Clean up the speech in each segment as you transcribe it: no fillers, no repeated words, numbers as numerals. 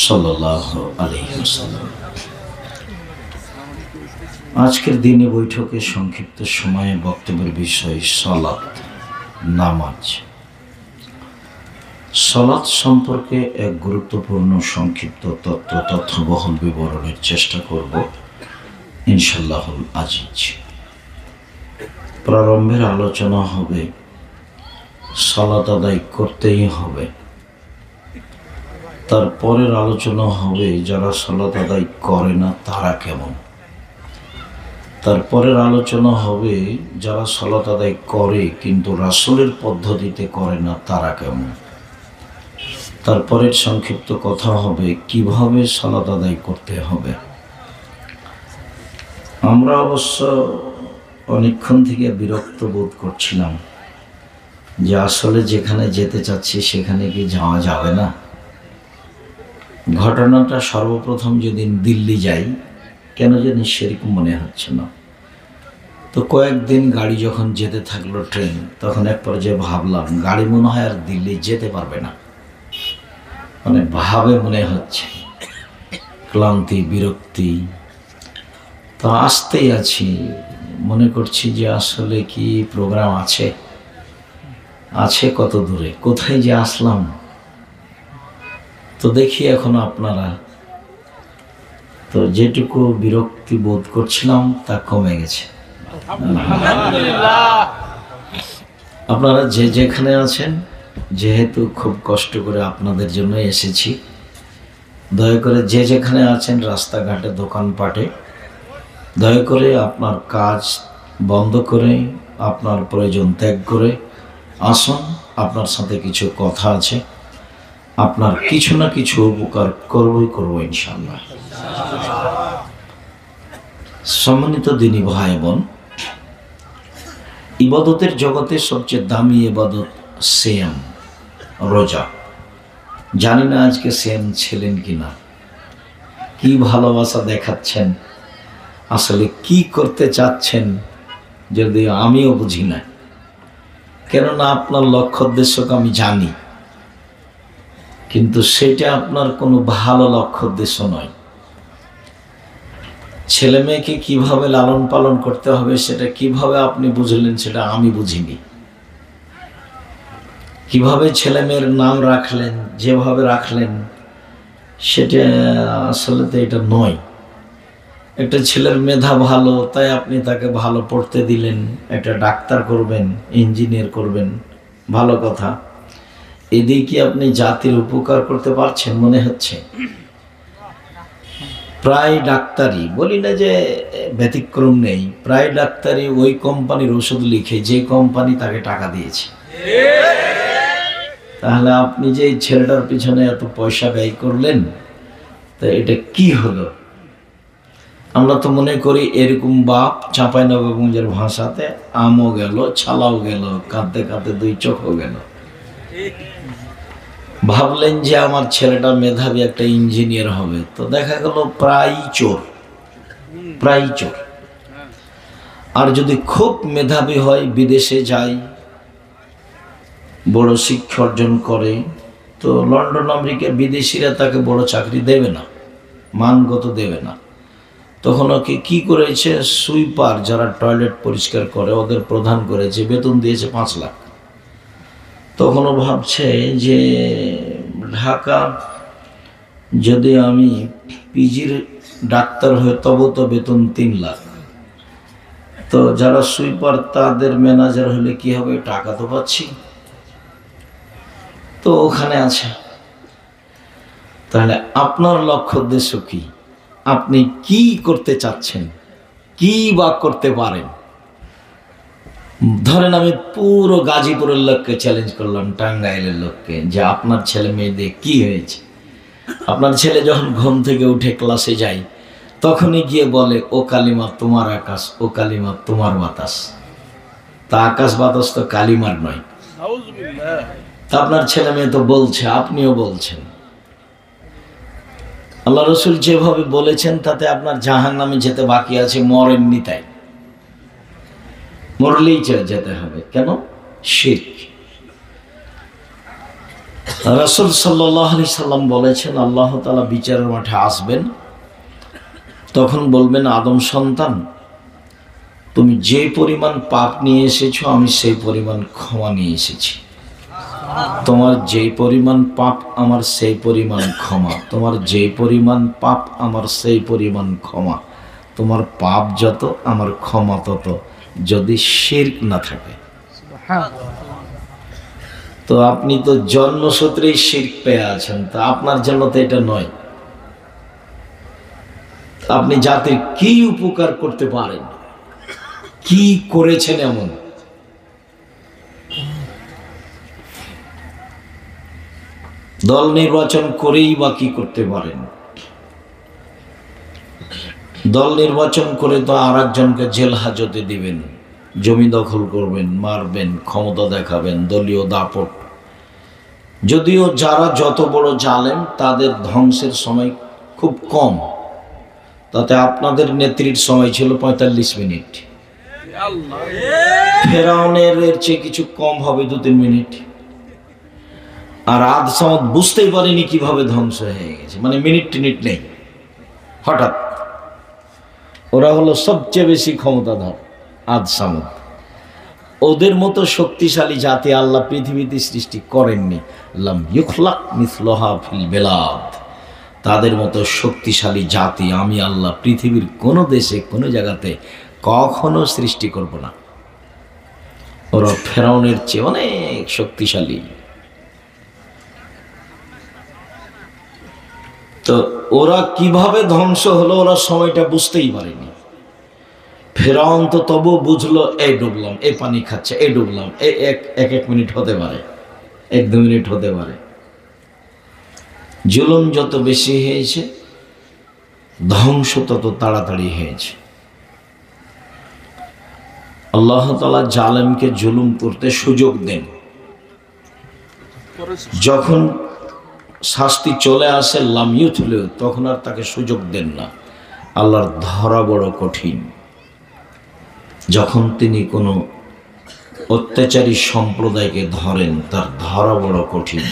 সাল্লাল্লাহু আলাইহি ওয়াসাল্লাম। আজকের দিনে বৈঠকে সংক্ষিপ্ত সময়ে বক্তব্যের বিষয় সালাত, নামাজ। সালাত সম্পর্কে এক গুরুত্বপূর্ণ সংক্ষিপ্ত তথ্যবহুল বিবরণের চেষ্টা করব ইনশাআল্লাহুল আজিজ। প্রারম্ভের আলোচনা হবে সালাত আদায় করতেই হবে। তারপরের আলোচনা হবে যারা সালাত আদায় করে না তারা কেমন। তারপরের আলোচনা হবে যারা সালাত আদায় করে কিন্তু রাসূলের পদ্ধতিতে করে না তারা কেমন। তারপরের সংক্ষিপ্ত কথা হবে কিভাবে সালাত আদায় করতে হবে। আমরা অবশ্য অনেকক্ষণ থেকে বিরক্ত বোধ করছিলাম যে আসলে যেখানে যেতে চাচ্ছি সেখানে কি যাওয়া যাবে না। ঘটনাটা সর্বপ্রথম যেদিন দিল্লি যাই কেন জানি সেরকম মনে হচ্ছে না। তো কয়েকদিন গাড়ি যখন যেতে থাকলো ট্রেন, তখন এক পর্যায়ে ভাবলাম গাড়ি মনে হয় আর দিল্লি যেতে পারবে না। মানে ভাবে মনে হচ্ছে ক্লান্তি, বিরক্তি। তো আসতেই আছি, মনে করছি যে আসলে কি প্রোগ্রাম আছে কত দূরে, কোথায় যে আসলাম। তো দেখি এখন আপনারা, তো যেটুকু বিরক্তি বোধ করছিলাম তা কমে গেছে। আপনারা যে যেখানে আছেন, যেহেতু খুব কষ্ট করে আপনাদের জন্য এসেছি, দয়া করে যে যেখানে আছেন রাস্তাঘাটে, দোকানপাটে, দয়া করে আপনার কাজ বন্ধ করে আপনার প্রয়োজন ত্যাগ করে আসুন। আপনার সাথে কিছু কথা আছে, আপনার কিছু না কিছু উপকার করবো ইনশাআল্লাহ। সম্মানিত দিনী ভাই বোন, ইবাদতের জগতে সবচেয়ে দামি ইবাদত সিয়াম, রোজা। জানি না আজকে সিয়াম ছিলেন কিনা, কি ভালোবাসা দেখাচ্ছেন, আসলে কি করতে চাচ্ছেন যদি আমিও বুঝি না। কেননা আপনার লক্ষ্য উদ্দেশ্যকে আমি জানি, কিন্তু সেটা আপনার কোনো ভালো লক্ষ্য উদ্দেশ্য নয়। ছেলে মেয়েকে কিভাবে লালন পালন করতে হবে সেটা কিভাবে আপনি বুঝলেন সেটা আমি বুঝিনি। কিভাবে ছেলে মেয়ের নাম রাখলেন, যেভাবে রাখলেন সেটা আসলে তো এটা নয়। একটা ছেলের মেধা ভালো তাই আপনি তাকে ভালো পড়তে দিলেন, একটা ডাক্তার করবেন, ইঞ্জিনিয়ার করবেন, ভালো কথা। এদিকে আপনি জাতির উপকার করতে পারছেন মনে হচ্ছে। প্রায় ডাক্তারই, বলি না যে ব্যতিক্রম নেই, প্রায় ডাক্তারই ওই কোম্পানির ওষুধ লিখে যে কোম্পানি তাকে টাকা দিয়েছে। তাহলে আপনি যে এই ছেলেটার পিছনে এত পয়সা ব্যয় করলেন, তা এটা কি হলো? আমরা তো মনে করি এরকম বাপ, চাঁপাইনবাবগঞ্জের ভাষাতে আমও গেল, ছালাও গেল, কাঁদতে কাঁদতে দুই চোখও গেল। ভাবলেন যে আমার ছেলেটা মেধাবী, একটা ইঞ্জিনিয়ার হবে, তো দেখা গেল প্রায় চোর। আর যদি খুব মেধাবী হয়, বিদেশে যায়, বড় শিক্ষা অর্জন করে, তো লন্ডন আমেরিকার বিদেশিরা তাকে বড় চাকরি দেবে না, মানগত দেবে না। তখন ওকে কি করেছে, সুইপার যারা টয়লেট পরিষ্কার করে ওদের প্রধান করেছে, বেতন দিয়েছে 5 লাখ। তখনও ভাবছে যে ঢাকা যদি আমি পিজির ডাক্তার হয়ে তবু তো বেতন 3 লাখ। তো যারা সুইপার তাদের ম্যানেজার হলে কি হবে, টাকা তো পাচ্ছি। তো ওখানে আছে। তাহলে আপনার লক্ষ্য উদ্দেশ্য কি? আপনি কি করতে চাচ্ছেন, কি বা করতে পারেন? ধরেন আমি পুরো গাজীপুরের লোককে চ্যালেঞ্জ করলাম, টাঙ্গাইলের লোককে, যে আপনার ছেলে মেয়েদের কি হয়েছে। আপনার ছেলে যখন ঘুম থেকে উঠে ক্লাসে যায় তখনই গিয়ে বলে, ও কালিমা তোমার আকাশ, ও কালিমা তোমার বাতাস। তা আকাশ বাতাস তো কালিমার নয়। তা আপনার ছেলে মেয়ে তো বলছে, আপনিও বলছেন। আল্লাহ রসুল যেভাবে বলেছেন তাতে আপনার জাহান্নামে যেতে বাকি আছে, মরেননি তাই। মরলেই যেতে হবে, কেন? শিরক। রাসূল সাল্লাল্লাহু আলাইহি সাল্লাম বলেছেন, আল্লাহ তাআলা বিচারের মাঠে আসবেন, তখন বলবেন, আদম সন্তান, তুমি যে পরিমাণ পাপ নিয়ে এসেছো আমি সেই পরিমাণ ক্ষমা নিয়ে এসেছি। তোমার যে পরিমাণ পাপ আমার সেই পরিমাণ ক্ষমা, তোমার যে পরিমাণ পাপ আমার সেই পরিমাণ ক্ষমা, তোমার পাপ যত আমার ক্ষমা তত, যদি শিরক না থাকে। তো আপনি তো জন্মসূত্রেই শিরক পেয়ে আছেন, তা আপনার জন্য তো এটা নয়। আপনি জাতির কি উপকার করতে পারেন, কি করেছেন এমন? দল নির্বাচন করেই বা কি করতে পারেন? দল নির্বাচন করে তো আর একজনকে জেল হাজতে দিবেন, জমি দখল করবেন, মারবেন, ক্ষমতা দেখাবেন, দলীয় দাপট। যদিও যারা যত বড় জালেম তাদের ধ্বংসের সময় খুব কম, তাতে আপনাদের নেত্রীর সময় ছিল 45 মিনিট, ফেরাউনের এর চেয়ে কিছু কম হবে 2-3 মিনিট। আর আদ সামদ বুঝতেই পারেনি কিভাবে ধ্বংস হয়ে গেছে, মানে মিনিট টিনিট নেই, হঠাৎ। ওরা হলো সবচেয়ে বেশি ক্ষমতাধর, আদ সামদ। ওদের মতো শক্তিশালী জাতি আল্লাহ পৃথিবীতে সৃষ্টি করেননি। লাম ইউখলাক মিসলুহা ফিল বিলাদ। তাদের মতো শক্তিশালী জাতি আমি আল্লাহ পৃথিবীর কোনো দেশে কোনো জায়গাতে কখনো সৃষ্টি করব না। ওরা ফেরাউনের চেয়ে অনেক শক্তিশালী। তো ওরা কিভাবে ধ্বংস হলো ওরা সময়টা বুঝতেই পারেনি। ফেরাউন তো তবু বুঝলো, এই ডুবলাম, এই পানি খাচ্ছে, এই ডুবলাম, এই এক মিনিট হতে পারে, 1-2 মিনিট হতে পারে। জুলুম যত বেশি হয়েছে ধ্বংস তত তাড়াতাড়ি হয়েছে। আল্লাহ তাআলা জালেমকে জুলুম করতে সুযোগ দেন, যখন শাস্তি চলে আসে লাম ইউথলে, তখন আর তাকে সুযোগ দেন না। আল্লাহর ধরা বড় কঠিন। যখন তিনি কোনো অত্যাচারী সম্প্রদায়কে ধরেন তার ধরা বড় কঠিন।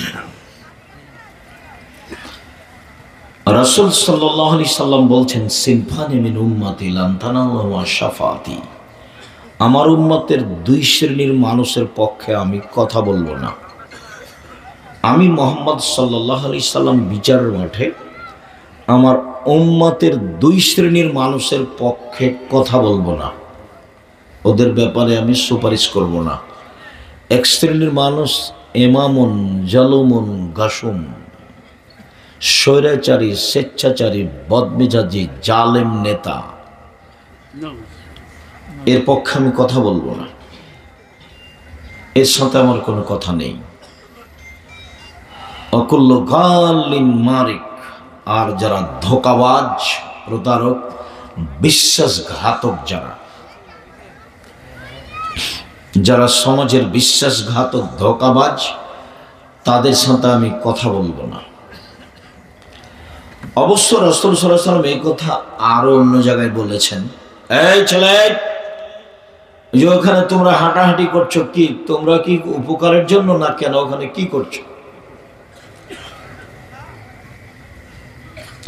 রাসূল সাল্লাল্লাহু আলাইহি সাল্লাম বলছেন, সিনফানি মিন উম্মতি লান তানালু শাফাআতি। আমার উম্মতের 2 শ্রেণীর মানুষের পক্ষে আমি কথা বলবো না। আমি মুহাম্মদ সাল্লাল্লাহু আলাইহি সাল্লাম বিচারের মাঠে আমার উম্মতের 2 শ্রেণীর মানুষের পক্ষে কথা বলবো না, ওদের ব্যাপারে আমি সুপারিশ করব না। 1 শ্রেণীর মানুষ ইমামুন জালুমুন গাসুম, স্বৈরাচারী, স্বেচ্ছাচারী, বদমেজাজি, জালেম নেতা, এর পক্ষে আমি কথা বলবো না, এর সাথে আমার কোনো কথা নেই। অকুল্ল গালিন মারিক, আর যারা ধোঁকাবাজ, প্রতারক, বিশ্বাসঘাতক, যারা সমাজের বিশ্বাসঘাতক, ধোঁকাবাজ, তাদের সাথে আমি কথা বলবো না। অবশ্য রাসূল সাল্লাল্লাহু আলাইহি ওয়াসাল্লাম এই কথা আরো অন্য জায়গায় বলেছেন। এই ছেলে, যে ওখানে তোমরা হাঁটাহাঁটি করছো, কি তোমরা কি উপকারের জন্য না কেন ওখানে কি করছো?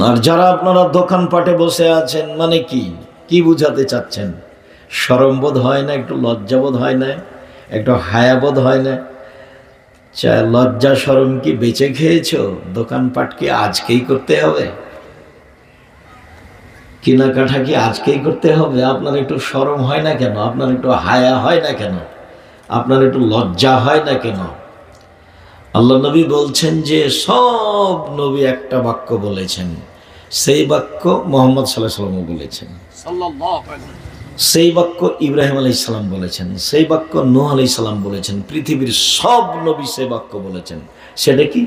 আর যারা আপনারা দোকানপাটে বসে আছেন, মানে কি বুঝাতে চাচ্ছেন? শরমবোধ হয় না, একটু লজ্জাবোধ হয় না, একটু হায়াবোধ হয় না? লজ্জা শরম কি বেঁচে খেয়েছো? দোকানপাট কি আজকেই করতে হবে? কেনাকাটা কি আজকেই করতে হবে? আপনার একটু শরম হয় না কেন? আপনার একটু হায়া হয় না কেন? আপনার একটু লজ্জা হয় না কেন? আল্লাহ নবী বলছেন যে সব নবী একটা বাক্য বলেছেন, সেই বাক্য মুহাম্মদ সাল্লাল্লাহু আলাইহি ওয়াসাল্লাম বলেছেন, সেই বাক্য ইব্রাহিম আলাইহিস সালাম বলেছেন, সেই বাক্য নূহ আলাইহিস সালাম বলেছেন, পৃথিবীর সব নবী সেই বাক্য বলেছেন। সেটা কি?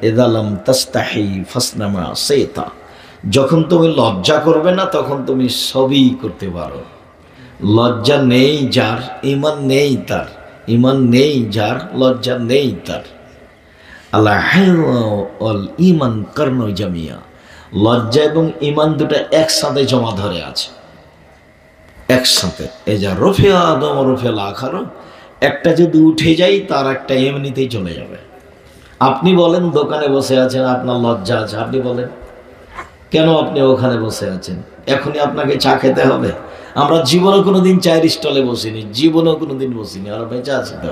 ইযা লাম তাস্তাহি ফাসনা মা শাইতা। যখন তুমি লজ্জা করবে না তখন তুমি সবই করতে পারো। লজ্জা নেই যার, ঈমান নেই তার। ঈমান নেই যার, লজ্জা নেই তার। আল্লাহ ওয়াল ঈমান কারনু জামিয়া। লজ্জা এবং ঈমান দুটো একসাথে জমা ধরে আছে, একসাথে। এই যা রফিয়া আদম রফিয়াল আখার, একটা যদি উঠে যায় তার একটা এমনিতেই চলে যাবে। আপনি বলেন দোকানে বসে আছেন, আপনার লজ্জা আছে, আপনি বলেন কেন আপনি ওখানে বসে আছেন? এখনই আপনাকে চা খেতে হবে? আমরা জীবনে কোনোদিন চায়ের স্টলে বসিনি, জীবনেও কোনোদিন বসিনি, আর বেঁচে আছি তো।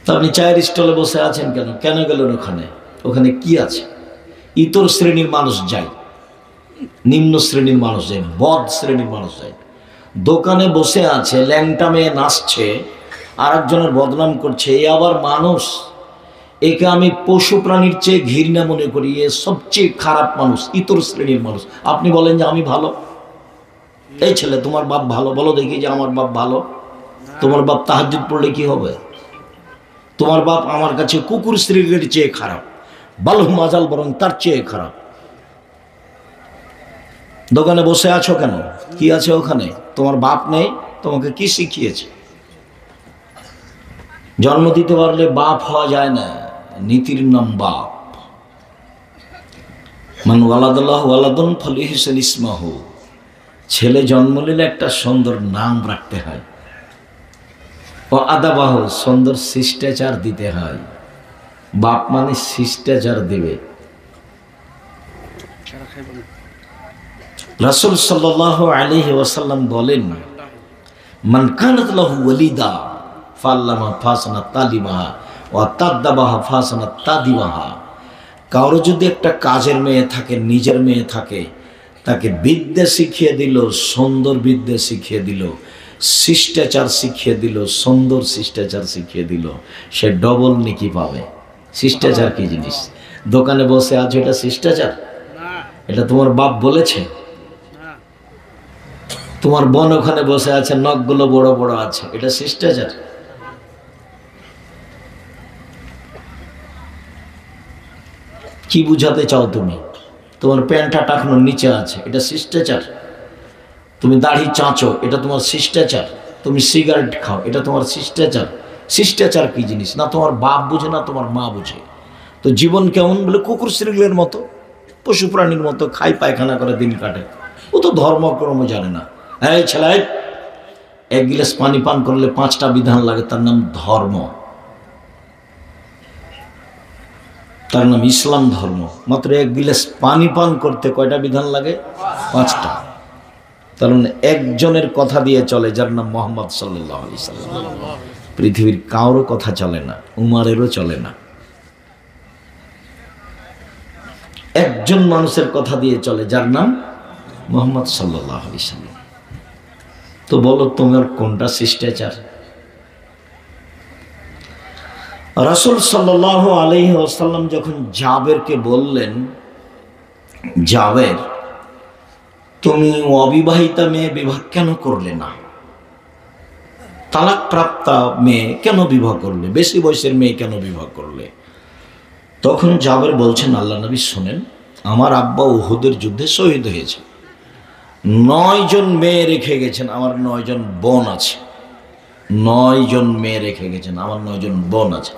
তো আপনি চায়ের স্টলে বসে আছেন কেন? কেন গেলেন ওখানে? ওখানে কি আছে? ইতর শ্রেণীর মানুষ যায়, নিম্ন শ্রেণীর মানুষ যায়, বদ শ্রেণীর মানুষ যায়। দোকানে বসে আছে, ল্যাংটা মেয়ে নাচছে, আর একজনের বদনাম করছে, এ আবার মানুষ? একে আমি পশু প্রাণীর চেয়ে ঘৃণা মনে করি, এ সবচেয়ে খারাপ মানুষ, ইতর শ্রেণীর মানুষ। আপনি বলেন যে আমি ভালো? এই ছেলে, তোমার বাপ ভালো? বলো দেখি যে আমার বাপ ভালো। তোমার বাপ তাহাজ্জুদ পড়লে কি হবে? তোমার বাপ আমার কাছে কুকুর শ্রেণীর চেয়ে খারাপ, বালু মাজাল বরং তার চেয়ে খারাপ। দোকানে বসে আছো কেন? কি আছে ওখানে? তোমার বাপ নেই, তোমাকে কি শিখিয়েছে? জন্ম দিতে পারলে বাপ হওয়া যায় না, নীতির নাম বাপ। মান ওয়ালাদাল্লাহ ওয়ালাদুন ফালিহিসান ইসমাহু, ছেলে জন্ম নিলে একটা সুন্দর নাম রাখতে হয়। ও আদাবাহ, সুন্দর শিষ্টাচার দিতে হয়। বাপ মানে শিষ্টাচার দিবে। রাসূল সাল্লাল্লাহু আলাইহি ওয়াসাল্লাম বলেন, মান কানাত লাহু ওয়ালিদা ফাল্লামা ফাসানা তালিমাহা ওয়া তাদাবাহা ফাসানা তাদিবাহা। কারো যদি একটা কাজের মেয়ে থাকে, নিজের মেয়ে থাকে, তাকে বিদ্যা শিখিয়ে দিল, সুন্দর বিদ্যা শিখিয়ে দিল, শিষ্টাচার শিখিয়ে দিল, সুন্দর শিষ্টাচার শিখিয়ে দিল, সে ডবল নেকি পাবে। শিষ্টাচার কি জিনিস? দোকানে বসে আছো, এটা শিষ্টাচার? এটা তোমার বাপ বলেছে? তোমার বোন ওখানে বসে আছে, নখগুলো বড় বড় আছে, এটা শিষ্টাচার? কি বুঝাতে চাও তুমি? তোমার প্যান্টটা টাকনোর নিচে আছে, এটা শিষ্টাচার? তুমি দাড়ি চাঁচো, এটা তোমার শিষ্টাচার? তুমি সিগারেট খাও, এটা তোমার শিষ্টাচার? শিষ্টাচার কি জিনিস? না তোমার বাপ বুঝে, না তোমার মা বুঝে। তো জীবন কেমন? বলে কুকুর শ্রীলের মতো, পশু প্রাণীর মতো খাই পায়খানা করে দিন কাটে। ও তো ধর্মকর্ম জানে না। এই ছেলে, এক গিলাস পানি পান করলে 5টা বিধান লাগে, তার নাম ধর্ম, তার নাম ইসলাম ধর্ম। মাত্র এক গিলাস পানি পান করতে কয়টা বিধান লাগে? 5টা। তার মানে একজনের কথা দিয়ে চলে, যার নাম মুহাম্মদ সাল্লাল্লাহু আলাইহি সাল্লাম। পৃথিবীর কারোর কথা চলে না, উমারেরও চলে না। একজন মানুষের কথা দিয়ে চলে, যার নাম মুহাম্মদ সাল্লাল্লাহু আলাইহি সাল্লাম। তো বলো তোমার কোনটা শিষ্টাচার? রাসূল সাল্লাল্লাহু আলাইহি ওয়াসাল্লাম যখন জাবেরকে বললেন, জাবের তুমি অবিবাহিতা মেয়ে বিবাহ কেন করলে না? তালাক প্রাপ্তা মেয়ে কেন বিবাহ করলে? বেশি বয়সের মেয়ে কেন বিবাহ করলে? তখন জাবের বলছেন, আল্লাহ নবী শোনেন, আমার আব্বা উহুদের যুদ্ধে শহীদ হয়েছে, 9 জন মেয়ে রেখে গেছেন, আমার 9 জন বোন আছে। 9 জন মেয়ে রেখে গেছেন, আমার 9 জন বোন আছে।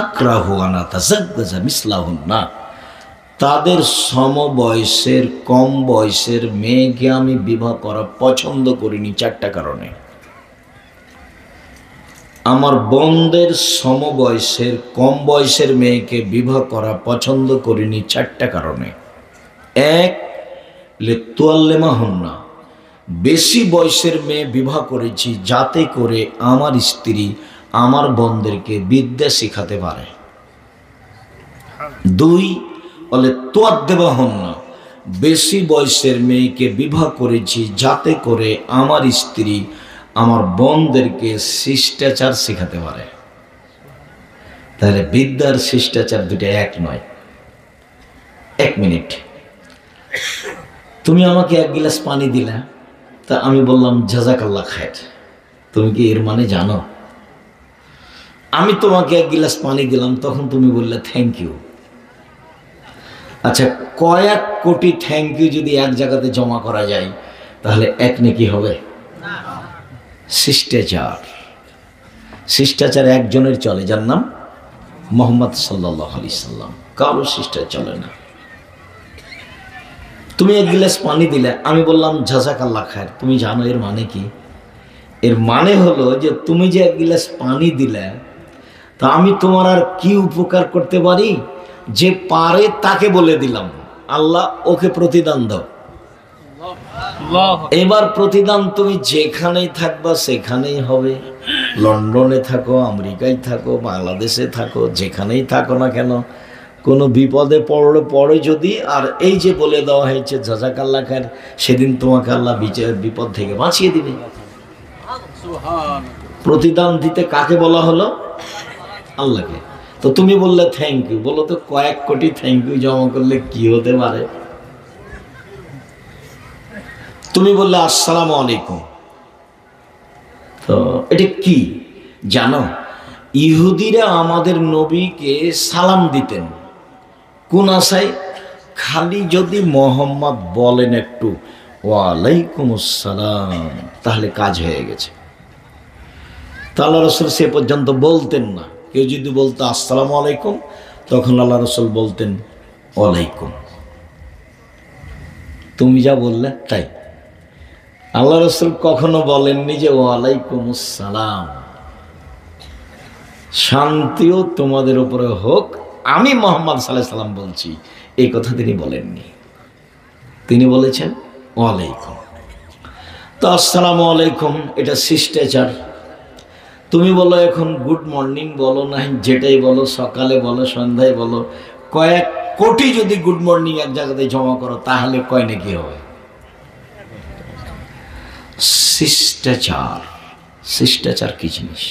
আক্রাহু আনা তাযাক্কাজা মিসলাহুন্না, তাদের সমবয়সের কম বয়সের মেয়েকে আমি বিবাহ করা পছন্দ করিনি 4টা কারণে। আমার বোনদের সমবয়সের কম বয়সের মেয়েকে বিবাহ করা পছন্দ করিনি 4টা কারণে। 1, লিতুয়াল্লিমাহুন্না, বেশি বয়সের মেয়ে বিবাহ করেছি যাতে করে আমার স্ত্রী আমার বোনদেরকে বিদ্যা শিখাতে পারে। 2, বলে তুয়াদ্দিবাহুন্না, বেশি বয়সের মেয়েকে বিবাহ করেছি যাতে করে আমার স্ত্রী আমার বোনদেরকে শিষ্টাচার শেখাতে পারে। তাহলে বিদ্যার শিষ্টাচার দুটো এক নয়। 1 মিনিট, তুমি আমাকে 1 গিলাস পানি দিলা, তা আমি বললাম জাযাকাল্লাহ খায়ের, তুমি কি এর মানে জানো? আমি তোমাকে 1 গিলাস পানি দিলাম, তখন তুমি বললে থ্যাংক ইউ। আচ্ছা, কয়েক কোটি থ্যাংক ইউ যদি এক জায়গাতে জমা করা যায়, তাহলে এক নেকি হবে? শিষ্টাচার, শিষ্টাচার একজনের চলে, যার নাম মুহাম্মদ সাল্লাল্লাহু আলাইহি সাল্লাম। কারো শিষ্টাচার চলে না। তুমি 1 গিলাস পানি দিলে, আমি বললাম জাযাকাল্লাহ খায়ের, তুমি জানো এর মানে কি? এর মানে হলো যে তুমি যে 1 গিলাস পানি দিলে, তা আমি তোমার আর কি উপকার করতে পারি? যে পারে তাকে বলে দিলাম, আল্লাহ ওকে প্রতিদান দাও। এবার প্রতিদান তুমি যেখানেই থাকবা সেখানেই হবে। লন্ডনে থাকো, আমেরিকায় থাকো, বাংলাদেশে থাকো, যেখানেই থাকো না কেন, কোনো বিপদে পড়ে যদি, আর এই যে বলে দেওয়া হয়েছে জাযাকাল্লাহ খায়ের, সেদিন তোমাকে আল্লাহ বিপদ থেকে বাঁচিয়ে দিবে। প্রতিদান দিতে কাকে বলা হলো? আল্লাহকে। তো তুমি বললে থ্যাংক ইউ, বলো তো কয়েক কোটি থ্যাংক ইউ জমা করলে কি হতে পারে? তুমি বললে আসসালামু আলাইকুম, তো এটা কি জানো? ইহুদিরা আমাদের নবীকে সালাম দিতেন কোন আশায়? খালি যদি মোহাম্মদ বলেন একটু ওয়ালাইকুম আসসালাম, তাহলে কাজ হয়ে গেছে। তা আল্লাহ রসুল সে পর্যন্ত বলতেন না। কেউ যদি বলতো আসসালামু আলাইকুম, তখন আল্লাহ রসুল বলতেন ওয়ালাইকুম। তুমি যা বললে তাই। আল্লাহ রসুল কখনো বলেননি যে ওয়ালাইকুম আসসালাম, শান্তিও তোমাদের উপরে হোক, আমি মোহাম্মদ সাল্লাল্লাহু আলাইহি সাল্লাম বলছি, এই কথা তিনি বলেননি। তিনি বলেছেন ওয়ালাইকুম। তো আসসালামু আলাইকুম এটা শিষ্টাচার। তুমি বলো এখন গুড মর্নিং বলো, না যেটাই বলো, সকালে বলো, সন্ধ্যায় বলো, কয়েক কোটি যদি গুড মর্নিং এক জায়গাতে জমা করো, তাহলে কয় নাকি হবে? শিষ্টাচার। শিষ্টাচার কি জিনিস?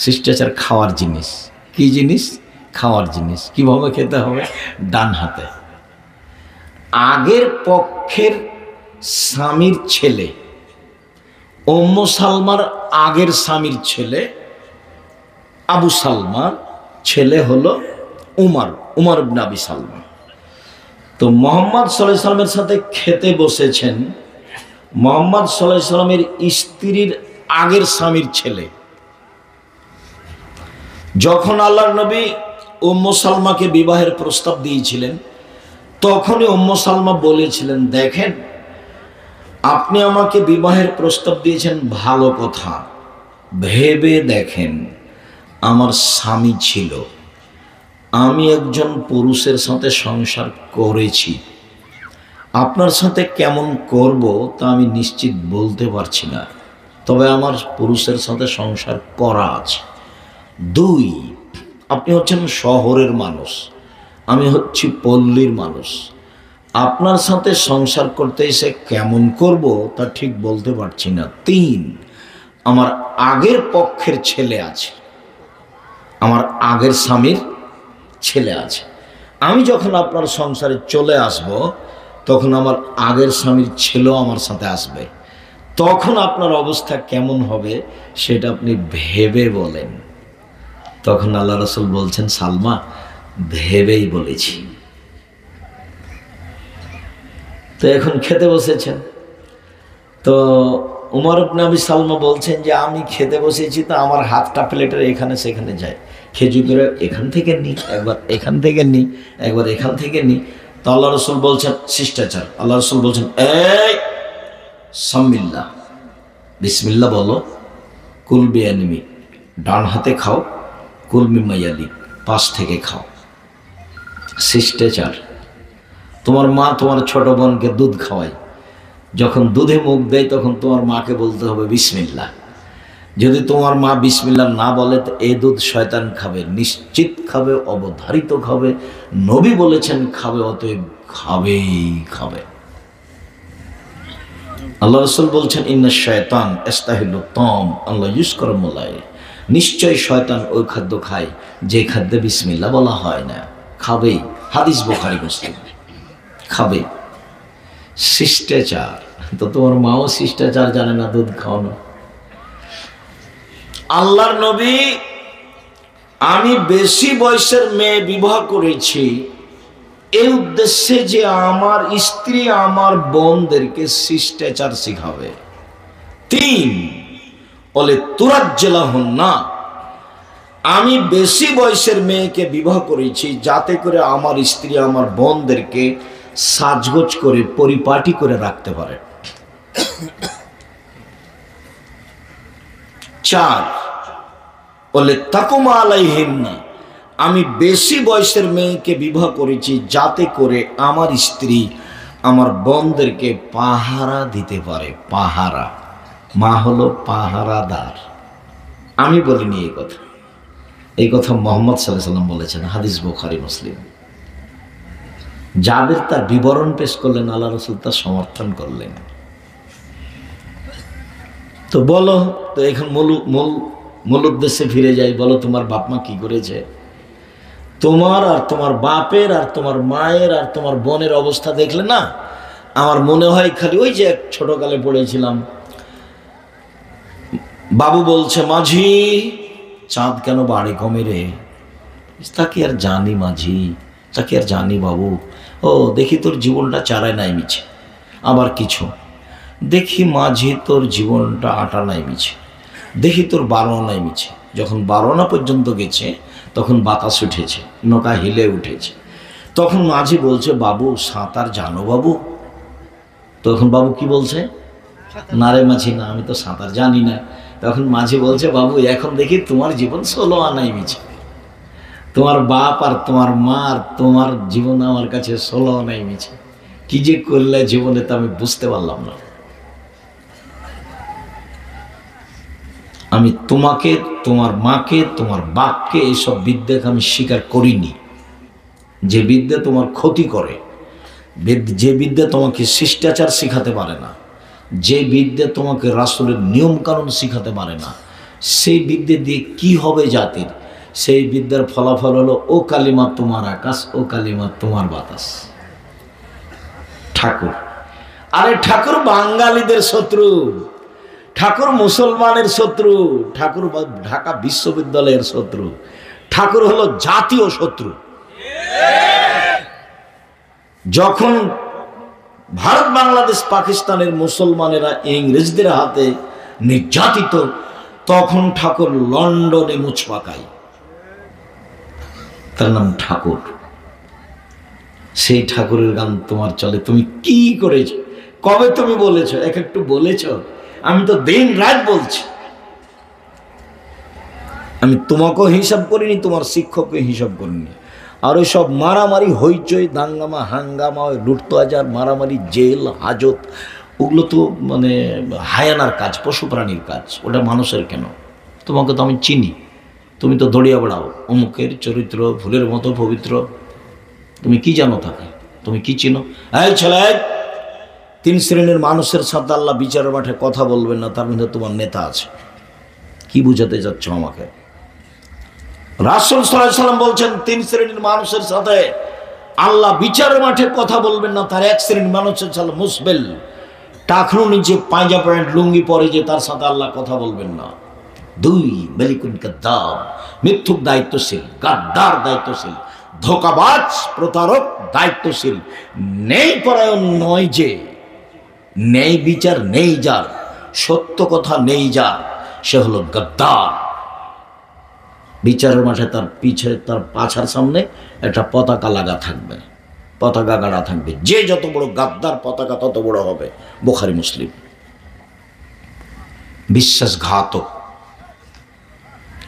শিষ্টাচার খাওয়ার জিনিস। কি জিনিস? খাওয়ার জিনিস। কিভাবে খেতে হবে? ডান হাতে। আগের পক্ষের স্বামীর ছেলে, উম্মু সালমার আগের স্বামীর ছেলে আবু সালমার ছেলে হলো উমর ইবনে আবি সালমা। তো মোহাম্মদ সাল্লাল্লাহু আলাইহি সাল্লামের সাথে খেতে বসেছেন মোহাম্মদ সাল্লাল্লাহু আলাইহি সাল্লামের স্ত্রীর আগের স্বামীর ছেলে। যখন আল্লাহর নবী উম্মু সালমাকে বিবাহের প্রস্তাব দিয়েছিলেন, তখনই উম্মু সালমা বলেছিলেন, দেখেন আপনি আমাকে বিবাহের প্রস্তাব দিয়েছেন ভালো কথা, ভেবে দেখেন আমার স্বামী ছিল, আমি একজন পুরুষের সাথে সংসার করেছি, আপনার সাথে কেমন করব তা আমি নিশ্চিত বলতে পারছি না, তবে আমার পুরুষের সাথে সংসার করা আছে। 2, আপনি হচ্ছেন শহরের মানুষ, আমি হচ্ছি পল্লীর মানুষ, আপনার সাথে সংসার করতে এসে কেমন করব তা ঠিক বলতে পারছি না। 3, আমার আগের পক্ষের ছেলে আছে, আমার আগের স্বামীর ছেলে আছে, আমি যখন আপনার সংসারে চলে আসব, তখন আমার আগের স্বামীর ছেলেও আমার সাথে আসবে, তখন আপনার অবস্থা কেমন হবে সেটা আপনি ভেবে বলেন। তখন আল্লাহ রাসূল বলছেন, সালমা ভেবেই বলেছি। তো এখন খেতে বসেছেন, তো উমর ইবনে আবি সালমা বলছেন যে আমি খেতে বসেছি, তো আমার হাতটা প্লেটের এখানে সেখানে যায়, খেজুরের এখান থেকে নিই, একবার এখান থেকে নিই, একবার এখান থেকে নিই। তো আল্লাহ রসুল বলছেন শিষ্টাচার, আল্লাহ রসুল বলছেন এই সাম্মিল্লাহ, বিসমিল্লাহ বলো, কুল বিয়ানিমি, ডান হাতে খাও, কুল মিম্মাইয়ালি, পাশ থেকে খাও। শিষ্টাচার। তোমার মা তোমার ছোট বোনকে দুধ খাওয়ায়, যখন দুধে মুখ দেয় তখন তোমার মাকে বলতে হবে বিসমিল্লাহ। যদি তোমার মা বিসমিল্লাহ না বলে তো এই দুধ শয়তান খাবে, নিশ্চিত খাবে, অবধারিত খাবে, নবী বলেছেন খাবে, অতএব খাবেই খাবে। আল্লাহ রাসূল বলছেন ইন্না শায়তান ইস্তাহিলু তাম আল্লাহ ইউসকারমুলাই, নিশ্চয় শয়তান ওই খাদ্য খায় যে খাদ্যে বিসমিল্লাহ বলা হয় না, খাবেই। হাদিস বুখারী মুসলিম, খাবে। শিষ্টাচার। তো তোমার মাও শিষ্টাচার জানে না, দুধ খাওয়ানো। আল্লাহর নবী, আমি বেশি বয়সের মেয়ে বিবাহ করেছি এই উদ্দেশ্যে যে আমার স্ত্রী আমার বোনদেরকে শিষ্টাচার শিখাবে। 3, বলে তুরাজ্জালাহুন না, আমি বেশি বয়সের মেয়েকে বিবাহ করেছি যাতে করে আমার স্ত্রী আমার বোনদেরকে সাজগোজ করে পরিপাটি করে রাখতে পারে। 4, বলে তাকুমা আলাইহিন্না, আমি বেশি বয়সের মেয়েকে বিবাহ করেছি যাতে করে আমার স্ত্রী আমার বোনদেরকে পাহারা দিতে পারে। পাহারা, মা হলো পাহারাদার। আমি বলিনি এই কথা, এই কথা মুহাম্মদ সাল্লাল্লাহু আলাইহি ওয়াসাল্লাম বলেছেন, হাদিস বুখারী মুসলিম। যাদের তার বিবরণ পেশ করলেন আল্লাহ রাসূল তার সমর্থন করলেন। তো বলো তো, এখন মূল উদ্দেশ্যে ফিরে যাই। বলো তোমার বাপ মা কি করেছে? তোমার আর তোমার বাপের আর তোমার মায়ের আর তোমার বোনের অবস্থা দেখলে না আমার মনে হয় খালি ওই যে ছোটকালে পড়েছিলাম, বাবু বলছে মাঝি চাঁদ কেন বাড়ে কমে রে। তাকে আর জানি মাঝি, তাকে আর জানি বাবু। ও দেখি তোর জীবনটা চারায় নাই মিছে। আবার কিছু দেখি মাঝি তোর জীবনটা আটা নাই মিছে, দেখি তোর 12 নাই মিছে। যখন 12 পর্যন্ত গেছে তখন বাতাস উঠেছে, নৌকা হিলে উঠেছে। তখন মাঝি বলছে বাবু সাঁতার জানো বাবু? তখন বাবু কি বলছে? না রে মাঝি, না আমি তো সাঁতার জানি না। তখন মাঝি বলছে বাবু এখন দেখি তোমার জীবন 16 আনাই মিছে। তোমার বাপ আর তোমার মা আর তোমার জীবন আমার কাছে 16 আনাই মিছে। কি যে করলে জীবনে তা আমি বুঝতে পারলাম না। আমি তোমাকে, তোমার মাকে, তোমার বাপকে এইসব বিদ্যাকে আমি স্বীকার করিনি। যে বিদ্যা তোমার ক্ষতি করে, যে বিদ্যা তোমাকে শিষ্টাচার শিখাতে পারে না, যে বিদ্যা তোমাকে রাসূলের নিয়ম কানুন শিখাতে পারে না, সেই বিদ্যা দিয়ে কি হবে জাতির? সেই বিদ্যার ফলাফল হলো ও কালিমা তোমার আকাশ, ও কালিমা তোমার বাতাস। ঠাকুর, আরে ঠাকুর বাঙালিদের শত্রু, ঠাকুর মুসলমানের শত্রু, ঠাকুর ঢাকা বিশ্ববিদ্যালয়ের শত্রু, ঠাকুর হলো জাতীয় শত্রু। যখন ভারত বাংলাদেশ পাকিস্তানের মুসলমানেরা ইংরেজদের হাতে নির্যাতিত, তখন ঠাকুর লন্ডনে মুছ পাকায়, তার নাম ঠাকুর। সেই ঠাকুরের গান তোমার চলে। তুমি কি করেছো? কবে তুমি বলেছো? একটু বলেছো? আমি তো দিন রাত বলছি। আমি তোমাকেও হিসাব করিনি, তোমার শিক্ষককে হিসাব করিনি। আর ওই সব মারামারি, হইচই, দাঙ্গামা, হাঙ্গামা, লুটতোয়াজার, মারামারি, জেল, হাজত, ওগুলো তো মানে হায়ানার কাজ, পশু প্রাণীর কাজ। ওটা মানুষের কেন? তোমাকে তো আমি চিনি, তুমি তো দড়িয়া বেড়াও অমুকের চরিত্র ফুলের মতো পবিত্র। তুমি কি জানো তাকে? তুমি কি চিনো? এই ছেলে, 3 শ্রেণীর মানুষের সাথে আল্লাহ বিচারের মাঠে কথা বলবেন না, তার মধ্যে তোমার নেতা আছে। কি বুঝাতে যাচ্ছ আমাকে? রাসূল সাল্লাল্লাহু আলাইহি ওয়াসাল্লাম বলছেন 3 শ্রেণীর মানুষের সাথে আল্লাহ বিচারের মাঠে কথা বলবেন না। তার 1 শ্রেণীর মানুষের সাথে মুসবেল, টাকনু নিচে পায়জা প্যান্ট লুঙ্গি পরে যে তার সাথে আল্লাহ কথা বলবেন না। 2 মালিকুন কাদ্দাব, মিথ্যুক দায়িত্বশীল, গাদ্দার দায়িত্বশীল, ধোঁকাবাজ প্রতারক দায়িত্বশীল, ন্যায় পরায়ণ নয় যে, ন্যায় বিচার নেই যার, সত্য কথা নেই যার, সে হলো গাদ্দার। বিচারের মাঠে তার পিছে, তার পাছার সামনে একটা পতাকা লাগা থাকবে, পতাকা গাড়া থাকবে। যে যত বড় গাদ্দার পতাকা তত বড় হবে। বুখারী মুসলিম। বিশ্বাসঘাতক।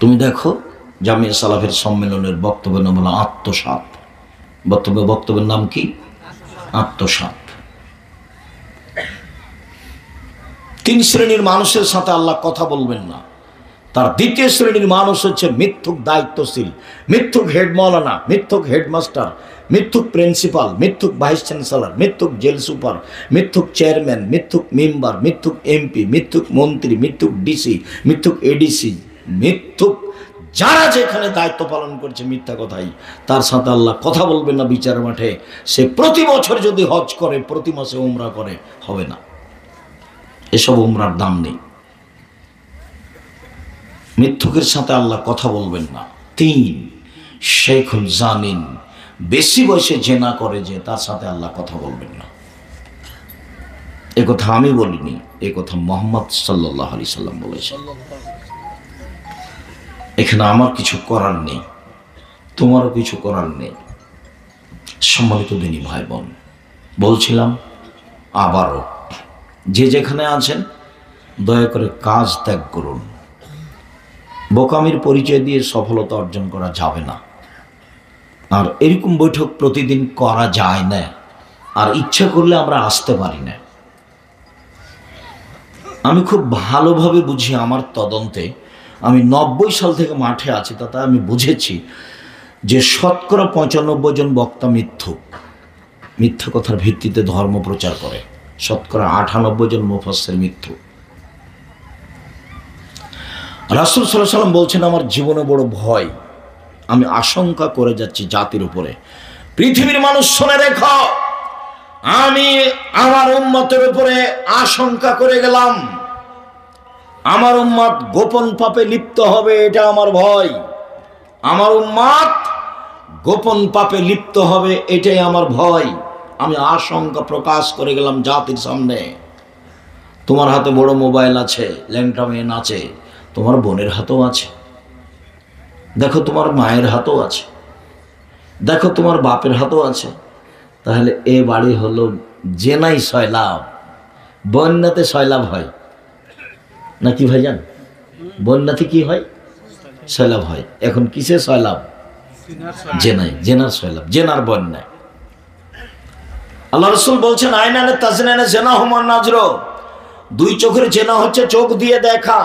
তুমি দেখো জামিয়া সালাফের সম্মেলনের বক্তব্যের নাম হলো আত্মসাৎ। বক্তব্যের নাম কি? আত্মসাৎ। 3 শ্রেণীর মানুষের সাথে আল্লাহ কথা বলবেন না। তার 2য় শ্রেণীর মানুষ হচ্ছে মিথ্যুক দায়িত্বশীল, মিথ্যুক হেড মৌলানা, মিথ্যুক হেডমাস্টার, মিথ্যুক প্রিন্সিপাল, মিথ্যুক ভাইস চ্যান্সেলর, মিথ্যুক জেল সুপার, মিথ্যুক চেয়ারম্যান, মিথ্যুক মেম্বার, মিথ্যুক এমপি, মিথ্যুক মন্ত্রী, মিথ্যুক ডিসি, মিথ্যুক এডিসি, মিথ্যুক যারা যেখানে দায়িত্ব পালন করছে মিথ্যা কথাই। তার সাথে আল্লাহ কথা বলবেন না বিচার মাঠে। সে প্রতি বছর যদি হজ করে, প্রতি মাসে উমরা করে, হবে না। এসব উমরার দাম নেই। মিথ্যুকের সাথে আল্লাহ কথা বলবেন না। 3 শেখুল জানিন, বেশি বয়সে জেনা করে যে, তার সাথে আল্লাহ কথা বলবেন না। এ কথা আমি বলিনি, এ কথা মুহাম্মদ সাল্লাল্লাহু আলাইহি সাল্লাম বলেছেন। এখানে আমার কিছু করার নেই, তোমারও কিছু করার নেই। সম্মানিত দিনী ভাই বোন, বলছিলাম আবারও, যে যেখানে আছেন দয়া করে কাজ ত্যাগ করুন। বোকামির পরিচয় দিয়ে সফলতা অর্জন করা যাবে না। আর এরকম বৈঠক প্রতিদিন করা যায় না, আর ইচ্ছা করলে আমরা আসতে পারি না। আমি খুব ভালোভাবে বুঝি, আমার তদন্তে আমি 90 সাল থেকে মাঠে আছি, তাতে আমি বুঝেছি যে শতকরা 95 জন বক্তা মিথ্যা কথার ভিত্তিতে ধর্ম প্রচার করে। শতকরা 98 জন মুফাসসির মিথ্যু। রাসূল সাল্লাল্লাহু আলাইহি ওয়াসাল্লাম বলছেন, আমার জীবনে বড় ভয়, আমি আশঙ্কা করে যাচ্ছি জাতির উপরে। পৃথিবীর মানুষ শুনে রেখো, আমি আমার উম্মতের উপরে আশঙ্কা করে গেলাম, আমার উম্মত গোপন পাপে লিপ্ত হবে, এটা আমার ভয়। আমার উম্মত গোপন পাপে লিপ্ত হবে, এটাই আমার ভয়। আমি আশঙ্কা প্রকাশ করে গেলাম জাতির সামনে। তোমার হাতে বড় মোবাইল আছে, ল্যাংটা মেয়ে নাচে, তোমার বোনের হাতেও আছে, দেখো তোমার মায়ের হাতেও আছে, দেখো তোমার বাপের হাতেও আছে। তাহলে এ বাড়ি হলো জেনাই সয়লাভ, বন্যাতে সয়লাভ হয় নাকি ভাইজান? বন্যাতে কি হয়? সয়লাভ হয়। এখন কিসে সয়লাভ? জেনাই, জেনার সয়লাভ, জেনার বন্যায়। আল্লাহ রাসূল বলছেন, আইনানে তাজনানে জেনা হুমান নাজরো, দুই চোখের জেনা হচ্ছে চোখ দিয়ে দেখা।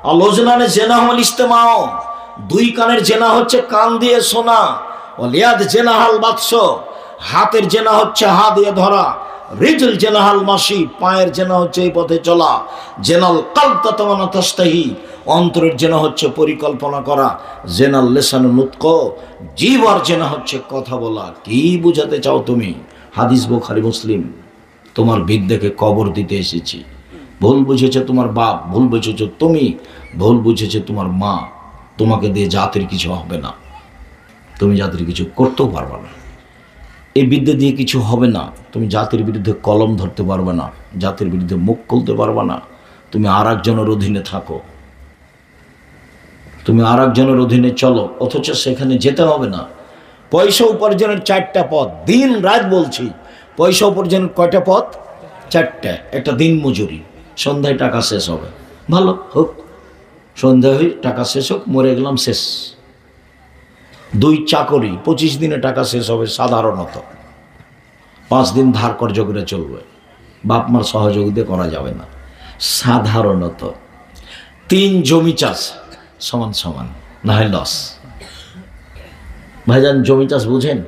আর লজনানে জেনা হুমাল ইস্তেমাও, দুই কানের জেনা হচ্ছে কান দিয়ে শোনা। ওয়ালিয়াদ জেনা হাল বাতস, হাতের জেনা হচ্ছে হাত দিয়ে ধরা। রিজল জেনা হাল মাসি, পায়ের জেনা হচ্ছে এই পথে চলা। জেনাল কালব তাতামানা তাস্তাহি, অন্তরের জেনা হচ্ছে পরিকল্পনা করা। জেনাল লিসানু নুতক, জিহ্বার জেনা হচ্ছে কথা বলা। কি বুঝাতে চাও তুমি? হাদিস বুখারী মুসলিম। তোমার বিদ্যাকে কবর দিতে এসেছি। ভুল বুঝেছে তোমার বাপ, ভুল বুঝেছো তুমি, ভুল বুঝেছে তোমার মা। তোমাকে দিয়ে জাতির কিছু হবে না, তুমি জাতির কিছু করতেও পারবে না। এই বিদ্যা দিয়ে কিছু হবে না। তুমি জাতির বিরুদ্ধে কলম ধরতে পারবে না, জাতির বিরুদ্ধে মুখ খুলতে পারবে না। তুমি আর একজনের অধীনে থাকো, তুমি আর একজনের অধীনে চলো, অথচ সেখানে যেতে হবে না। পয়সা উপার্জনের 4টা পথ, দিন রাত বলছি। পয়সা উপার্জনের কয়টা পথ? 4টা। একটা দিন মজুরি, সন্ধ্যায় টাকা শেষ হবে, ভালো হোক, সন্ধ্যায় হয়ে টাকা শেষ হোক, মরে গেলাম শেষ। 2 চাকরি, 25 দিনে টাকা শেষ হবে সাধারণত। 5 দিন ধার কর্য করে চলবে, বাপ মার সহযোগিতা করা যাবে না সাধারণত। 3 জমি চাষ সমান সমান, না হয় লস। ভাইজান জমি চাষ বুঝেন?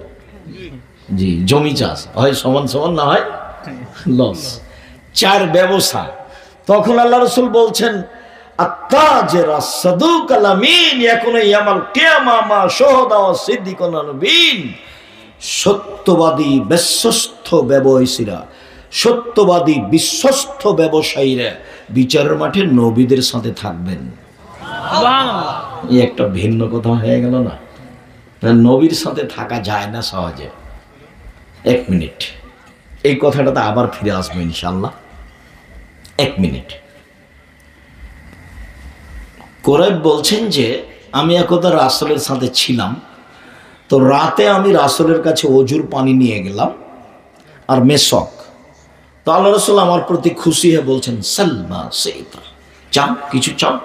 জি, জমি চাষ হয় সমান সমান, না হয় লস। 4 ব্যবসা। তখন আল্লাহ রাসূল বলছেন, আত্তাজিরা সাদুকাল আমিন ইয়াকুনু ইয়ামাল কিয়ামা মা শুহাদা ওয়া সিদ্দিকুন নবীন। সত্যবাদী বিশ্বস্ত ব্যবসায়ীরা, সত্যবাদী বিশ্বস্ত ব্যবসায়ীরা বিচারের মাঠে নবীদের সাথে থাকবেন। সুবহানাল্লাহ। এই একটা ভিন্ন কথা হয়ে গেল না? নবীর সাথে থাকা যায় না সহজে। 1 মিনিট, এই কথাটাতে আবার ফিরে আসবো ইনশাআল্লাহ। 1 মিনিট। কোরাইব বলছেন যে আমি একদা রাসূলের সাথে ছিলাম, তো রাতে আমি রাসূলের কাছে অজুর পানি নিয়ে গেলাম আর মেশক। তো আল্লাহ রাসূল আমার প্রতি খুশি হয়ে বলছেন, সালমা সেইতা, চাও কিছু চাও,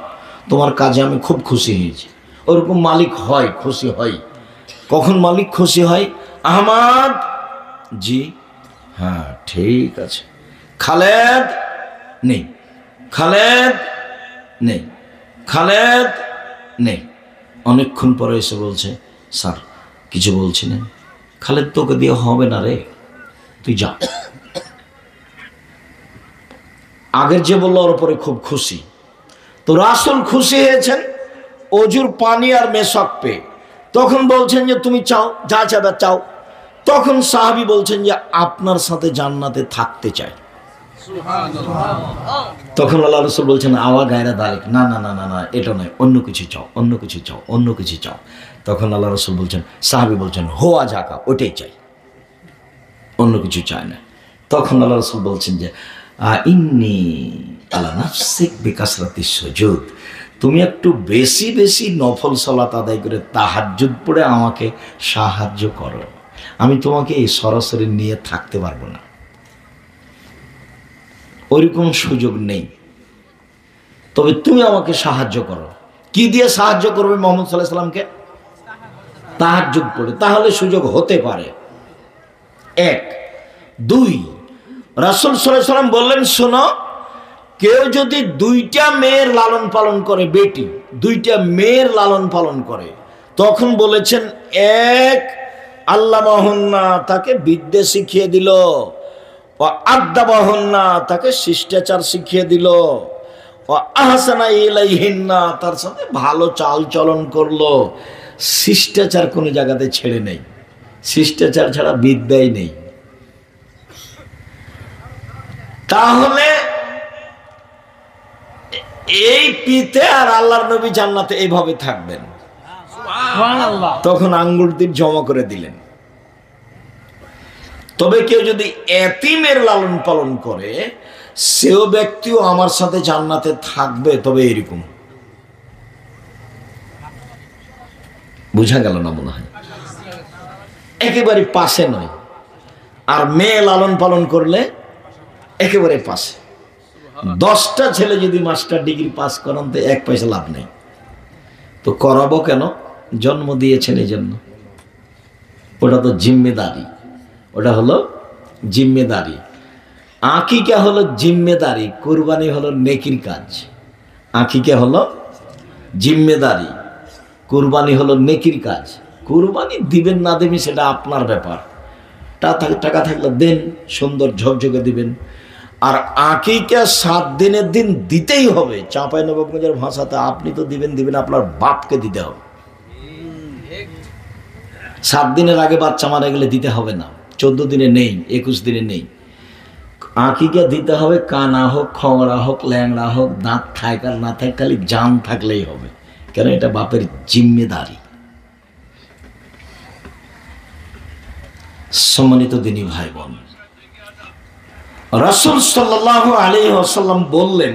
তোমার কাজে আমি খুব খুশি হয়েছি। ওরকম মালিক হয়, খুশি হয়। কখন মালিক খুশি হয়? আহমদ জি, হ্যাঁ ঠিক আছে। খালেদ নেই, খালেদ নেই, খালেদ নেই। অনেকক্ষণ পরে এসে বলছে, স্যার কিছু বলছি না। খালেদ তোকে দিয়ে হবে না রে, তুই যা। আগের যে বললো ওর উপরে খুব খুশি। তো রাসূল খুশি হয়েছেন অজুর পানি আর মেশক পেয়ে। তখন বলছেন যে তুমি চাও, যা চাবে চাও। তখন সাহাবী বলছেন যে আপনার সাথে জান্নাতে থাকতে চাই। তখন আল্লাহ রাসূল বলছেন, আওয়া গায়রা দালিক, না না না না না, এটা নয়, অন্য কিছু চাও, অন্য কিছু চাও, অন্য কিছু চাও। তখন আল্লাহ রাসূল বলছেন, সাহাবী বলছেন, হোয়া জাকা, ওটাই চাই, অন্য কিছু চায় না। তখন আল্লাহ রাসূল বলছেন যে ইন্নী আলা নাফসিক বিকাসরাতিস সুজুদ, তুমি একটু বেশি বেশি নফল সালাত আদায় করে তাহাজ্জুদ পড়ে আমাকে সাহায্য করো। আমি তোমাকে এই সরাসরি নিয়ে থাকতে পারবো না, ওইরকম সুযোগ নেই, তবে তুমি আমাকে সাহায্য করো। কি দিয়ে সাহায্য করবে মুহাম্মদ সাল্লাল্লাহু আলাইহি সাল্লামকে? তাহাজ্জুদ পড়ে, তাহলে সুযোগ হতে পারে। এক। দুই, রাসূল সাল্লাল্লাহু আলাইহি সাল্লাম বললেন, শোনো, কেউ যদি দুইটা মেয়ের লালন পালন করে, বেটি দুইটা মেয়ের লালন পালন করে, তখন বলেছেন এক, আল্লামাহুন্না, তাকে বিদ্যা শিখিয়ে দিল, ও আদাবাহুন্না, তাকে শিষ্টাচার শিখিয়ে দিল, ও আহসানা ইলাইহিন্না, তার সাথে ভালো চাল চলন করলো। শিষ্টাচার কোনো জায়গাতে ছেড়ে নেই, শিষ্টাচার ছাড়া বিদ্যাই নেই। তাহলে এই পিতে আর আল্লাহর নবী জান্নাতে এইভাবে থাকবেন। তখন আঙ্গুলটি জমা করে দিলেন। তবে কেউ যদি এতিমের লালন পালন করে, সেও ব্যক্তিও আমার সাথে জান্নাতে থাকবে, তবে এরকম। বুঝা গেল না মনে হয়? একেবারে পাশে নয়। আর মেয়ে লালন পালন করলে একেবারে পাশে। 10টা ছেলে যদি মাস্টার ডিগ্রি পাস করেন, তো 1 পয়সা লাভ নেই। তো করাবো কেন? জন্ম দিয়েছেন এই জন্য। ওটা তো জিম্মেদারি, ওটা হলো জিম্মেদারি। আকিকা হলো জিম্মেদারি, কুরবানি হলো নেকির কাজ। আকিকা হলো জিম্মেদারি, কুরবানি হলো নেকির কাজ। কুরবানি দিবেন না দেবেন সেটা আপনার ব্যাপার। টাকা থাকলে দেন, সুন্দর ঝকঝকে দিবেন। আর আকিকা 7 দিনের দিন দিতেই হবে। চাঁপাইনবাবগঞ্জের ভাষাতে আপনি তো দিবেন, আপনার বাপকে দিতে হবে। 7 দিনের আগে বাচ্চা মারা গেলে দিতে হবে না, 14 দিনে নেই, 21 দিনে নেই। আকিকা দিতে হবে, কানা হোক, খংড়া হোক, ল্যাংড়া হোক, দাঁত থাক আর না থাক, খালি জান থাকলেই হবে। কেন? এটা বাপের জিম্মেদারি। সম্মানিত দিনী ভাই বোন, রাসূল সাল্লাল্লাহু আলাইহি ওয়াসাল্লাম বললেন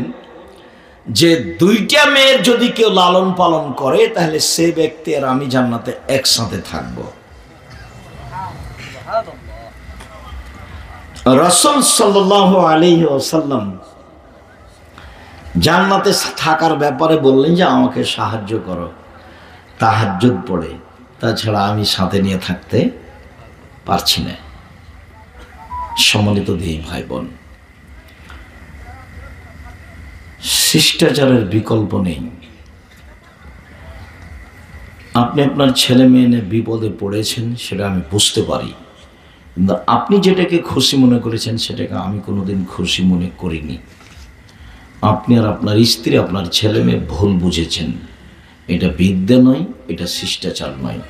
যে 2টা মেয়ের যদি কেউ লালন পালন করে, তাহলে সে ব্যক্তি আর আমি জান্নাতে একসাথে থাকব। রাসূল সাল্লাল্লাহু আলাইহি ওয়াসাল্লাম জান্নাতে থাকার ব্যাপারে বললেন যে আমাকে সাহায্য করো তাহাজ্জুদ পড়ে, তাছাড়া আমি সাথে নিয়ে থাকতে পারছি না। সম্মানিত দিনী ভাই বোন, শিষ্টাচারের বিকল্প নেই। আপনি আপনার ছেলে মেয়ে নিয়ে বিপদে পড়েছেন, সেটা আমি বুঝতে পারি, কিন্তু আপনি যেটাকে খুশি মনে করেছেন সেটাকে আমি কোনোদিন খুশি মনে করিনি। আপনি আর আপনার স্ত্রী, আপনার ছেলে মেয়ে ভুল বুঝেছেন। এটা বিদ্যা নয়, এটা শিষ্টাচার নয়,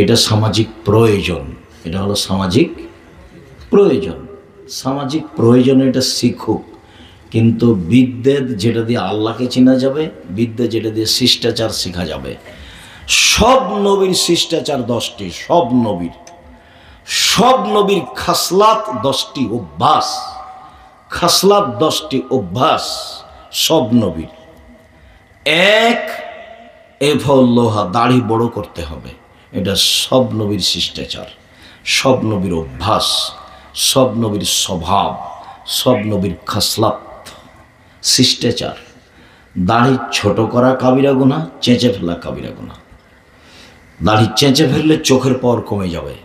এটা সামাজিক প্রয়োজন। এটা হলো সামাজিক প্রয়োজন। সামাজিক প্রয়োজন এটা শিখুক, কিন্তু বিদ্যা যেটা দিয়ে আল্লাহকে চেনা যাবে, বিদ্যা যেটা দিয়ে শিষ্টাচার শেখা যাবে। সব নবীর শিষ্টাচার 10টি, সব নবীর খাসলাত 10টি অভ্যাস, খাসলাত 10টি অভ্যাস সব নবীর। এক, এফল্লোহা, দাড়ি বড় করতে হবে। এটা সব নবীর শিষ্টাচার, সব নবীর অভ্যাস, সব নবীর স্বভাব, সব নবীর খাসলাত, শিষ্টাচার। দাড়ি ছোট করা কাবিরা গুনাহ, চেঁচে ফেলা কাবিরা গুনাহ। দাড়ি চেঁচে ফেললে চোখের পাওয়ার কমে যাবে,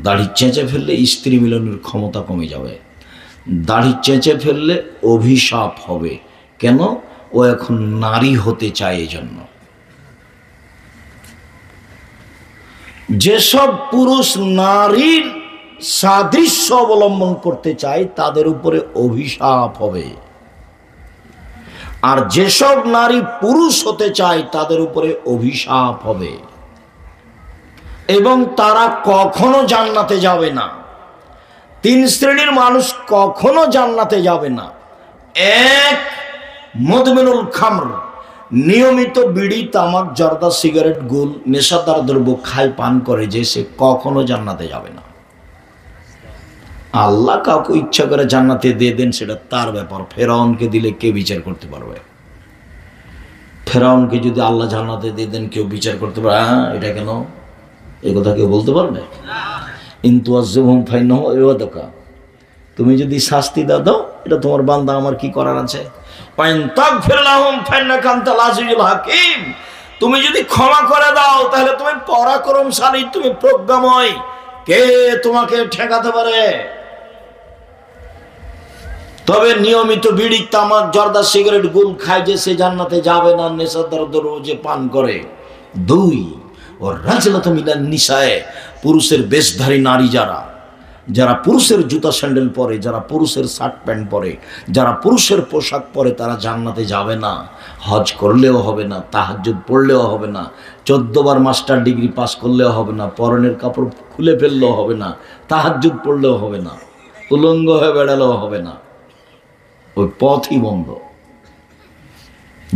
দাড়ি চেঁচে ফেললে স্ত্রী মিলনের ক্ষমতা কমে যাবে, দাড়ি চেঁচে ফেললে অভিশাপ হবে। কেন? ও এখন নারী হতে চায়। এজন্য যেসব পুরুষ নারীর সাদৃশ্য অবলম্বন করতে চায়, তাদের উপরে অভিশাপ হবে। আর যেসব নারী পুরুষ হতে চায়, তাদের উপরে অভিশাপ হবে, এবং তারা কখনো জান্নাতে যাবে না। 3 শ্রেণীর মানুষ কখনো জান্নাতে যাবে না। এক, মুদমিনুল খামর, নিয়মিত বিড়ি, তামাক, জর্দা, সিগারেট, গুল, নেশাদার দ্রব্য খায়, পান করে, যে সে কখনো জান্নাতে যাবে না। আল্লাহ কাউকে ইচ্ছা করে জান্নাতে দিয়ে দেন, সেটা তার ব্যাপার। ফেরাউনকে দিলে কে বিচার করতে পারবে? ফেরাউনকে যদি আল্লাহ জান্নাতে দিয়ে দেন, কেউ বিচার করতে পারবে? হ্যাঁ, এটা কেন? এ কথা কেউ বলতে পারবে? ইনতুয়াজ্জিবহুম ফাইন্নাহুম ইবাদুকা, তুমি যদি শাস্তি দাও, এটা তোমার বান্দা, আমার কি করার আছে? হাকিম, তুমি যদি ক্ষমা করে দাও তাহলে তুমি পরাক্রমশালী, তুমি প্রজ্ঞাময়, কে তোমাকে ঠেকাতে পারে? তবে নিয়মিত বিড়ি, তামাক, জর্দা, সিগারেট, গুল খায় যে সে জান্নাতে যাবে না, নেশাদার দ্রব্য পান করে। 2, ও রাজলাত মিনান নিসায়ে, পুরুষের বেশধারী নারী যারা পুরুষের জুতা স্যান্ডেল পরে, যারা পুরুষের শার্ট প্যান্ট পরে, যারা পুরুষের পোশাক পরে, তারা জান্নাতে যাবে না। হজ করলেও হবে না, তাহাজ্জুদ পড়লেও হবে না, 14 বার মাস্টার ডিগ্রি পাস করলেও হবে না, পরনের কাপড় খুলে ফেললেও হবে না, তাহাজ্জুদ পড়লেও হবে না, উলঙ্গ হয়ে বেড়ালেও হবে না। ওই পথই বন্ধ।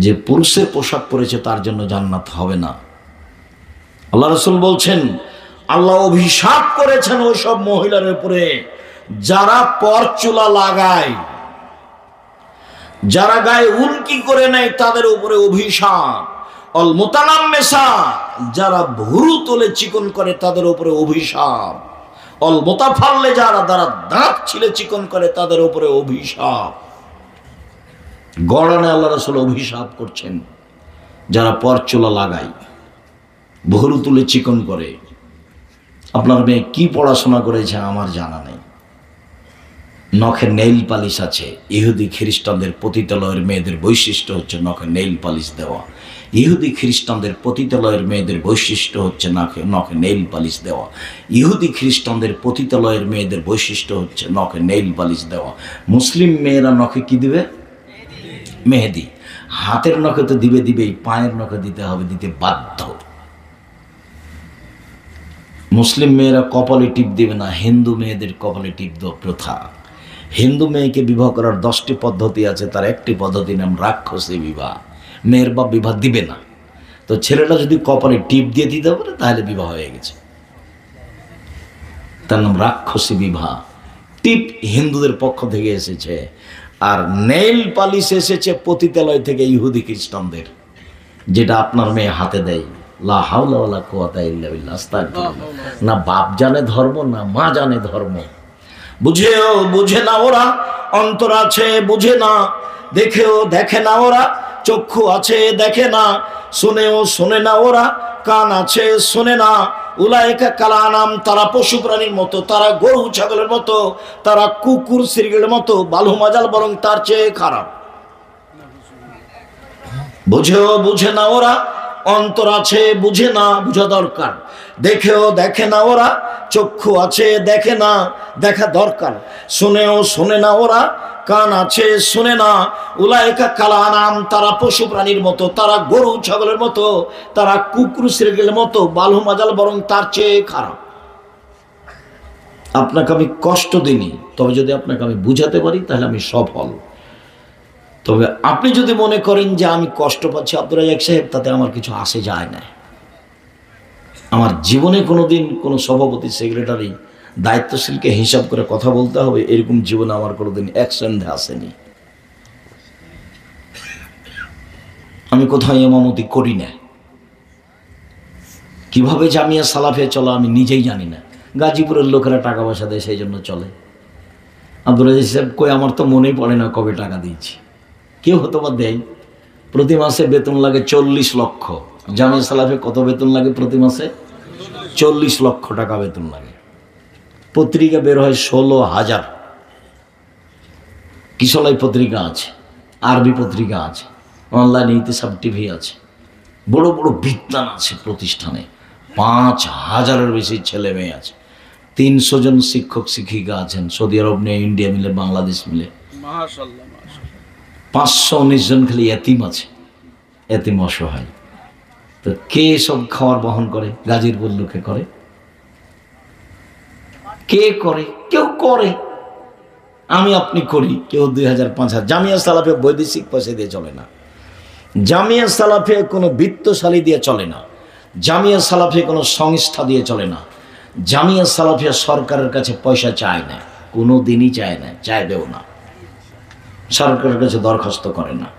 যে পুরুষের পোশাক পরেছে তার জন্য জান্নাত হবে না। আল্লাহ রাসূল বলছেন, আল্লাহ অভিশাপ করেছেন ওই সব মহিলার উপরে যারা পরচুলা লাগায়, যারা গায়ে উল্কি করে নেয়, তাদের উপরে অভিশাপ। অল মুতানাম্মেসা, যারা ভুরু তোলে চিকন করে, তাদের উপরে অভিশাপ। অল মুতাফাল্লে, যারা দাঁত ছিলে চিকন করে, তাদের উপরে অভিশাপ। গড়ানে আল্লাহ রাসূল অভিশাপ করছেন যারা পরচুলা লাগায়, ভুরু তুলে চিকন করে। আপনার মেয়ে কি পড়াশোনা করেছে আমার জানা নেই, নখে নেইল পালিশ আছে। ইহুদি খ্রিস্টানদের পতিতালয়ের মেয়েদের বৈশিষ্ট্য হচ্ছে নখে নেইল পালিশ দেওয়া। ইহুদি খ্রিস্টানদের পতিতালয়ের মেয়েদের বৈশিষ্ট্য হচ্ছে নখে নেইল পালিশ দেওয়া। ইহুদি খ্রিস্টানদের পতিতালয়ের মেয়েদের বৈশিষ্ট্য হচ্ছে নখে নেইল পালিশ দেওয়া। মুসলিম মেয়েরা নখে কি দিবে? মেহেদি। হাতের নখে তো দিবেই, পায়ের নখে দিতে হবে, দিতে বাধ্য। মুসলিম মেয়েরা কপালে টিপ দিবে না, হিন্দু মেয়েদের কপালে টিপ দেওয়া প্রথা। হিন্দু মেয়েকে বিবাহ করার 10টি পদ্ধতি আছে, তার একটি পদ্ধতির নাম রাক্ষসী বিবাহ। মেয়ের বাপ বিবাহ দিবে না, তো ছেলেটা যদি কপালে টিপ দিয়ে দিতে পারে তাহলে বিবাহ হয়ে গেছে, তার নাম রাক্ষসী বিবাহ। টিপ হিন্দুদের পক্ষ থেকে এসেছে, আর নেইল পালিশ এসেছে পতিতালয় থেকে ইহুদি খ্রিস্টানদের, যেটা আপনার মেয়ে হাতে দেয়। লা হাওলা ওয়ালা কুওয়াতা ইল্লা বিল্লাহ। আস্তাগফিরুল্লাহ। না বাপ জানে ধর্ম, না মা জানে ধর্ম। বুঝে না ওরা, অন্তর আছে বুঝে না, দেখেও দেখে না ওরা, চক্ষু আছে দেখে না, শুনেও শোনে না ওরা, কান আছে শোনে না। উলাইকা কালানাম, তারা পশু প্রাণীর মতো, তারা গরু ছাগলের মতো, তারা কুকুর সিরগের মতো, বালু মাজাল বরং তার চেয়ে খারাপ। বুঝে না ওরা, অন্তর আছে বুঝে না, বুঝা দরকার। দেখেও দেখে না ওরা, চক্ষু আছে দেখে না, দেখা দরকার। শুনেও শোনে না ওরা, কান আছে শুনে না। উলাইকা কালানাম, তারা পশু প্রাণীর মতো, তারা গরু ছাগলের মতো, তারা কুকুর সিরগের মতো, বালু মাজাল বরং তার চেয়ে খারাপ। আপনাকে আমি কষ্ট দিইনি, তবে যদি আপনাকে আমি বুঝাতে পারি তাহলে আমি সফল। তবে আপনি যদি মনে করেন যে আমি কষ্ট পাচ্ছি আব্দুর রাজ্জাক সাহেব, তাতে আমার কিছু আসে যায় না। আমার জীবনে কোনোদিন কোনো সভাপতি, সেক্রেটারি, দায়িত্বশীলকে হিসাব করে কথা বলতে হবে, এরকম জীবনে আমার কোনোদিন একসন্ধে আসেনি। আমি কোথাও ইমামতি করি না। কিভাবে জামিয়া সালাফিয়া চলা আমি নিজেই জানি না। গাজীপুরের লোকেরা টাকা পয়সা দেয়, সেই জন্য চলে। আব্দুর রাজ্জাক সাহেব কই, আমার তো মনেই পড়ে না কবে টাকা দিয়েছি। কেউ হয়তো বা দেয়। প্রতি মাসে বেতন লাগে 40 লক্ষ। জামিয়া সালাফে কত বেতন লাগে প্রতি মাসে? 40 লক্ষ টাকা বেতন লাগে। পত্রিকা বের হয় 16,000। কিশলাই পত্রিকা আছে, আরবি পত্রিকা আছে, অনলাইনে ইতিসাব টিভি আছে, বড় বড় বিদ্যান আছে প্রতিষ্ঠানে। 5,000-এর বেশি ছেলে মেয়ে আছে। 300 জন শিক্ষক শিক্ষিকা আছেন, সৌদি আরব নিয়ে, ইন্ডিয়া মিলে, বাংলাদেশ মিলে। 519 জন খালি এতিম আছে, এতিম অসহায়। তো কে সব খাওয়ার বহন করে? গাজীপুর লোকে করে। কে করে? কেউ করে, আমি আপনি করি, কেউ 2,000-5,000। জামিয়া সালাফে বৈদেশিক পয়সা দিয়ে চলে না। জামিয়া সালাফে কোনো বিত্তশালী দিয়ে চলে না। জামিয়া সালাফে কোনো সংস্থা দিয়ে চলে না। জামিয়া সালাফিয়া সরকারের কাছে পয়সা চায় না, কোনো দিনই চায় না, চাইবেও না, সরকারের কাছে দরখাস্ত করে না।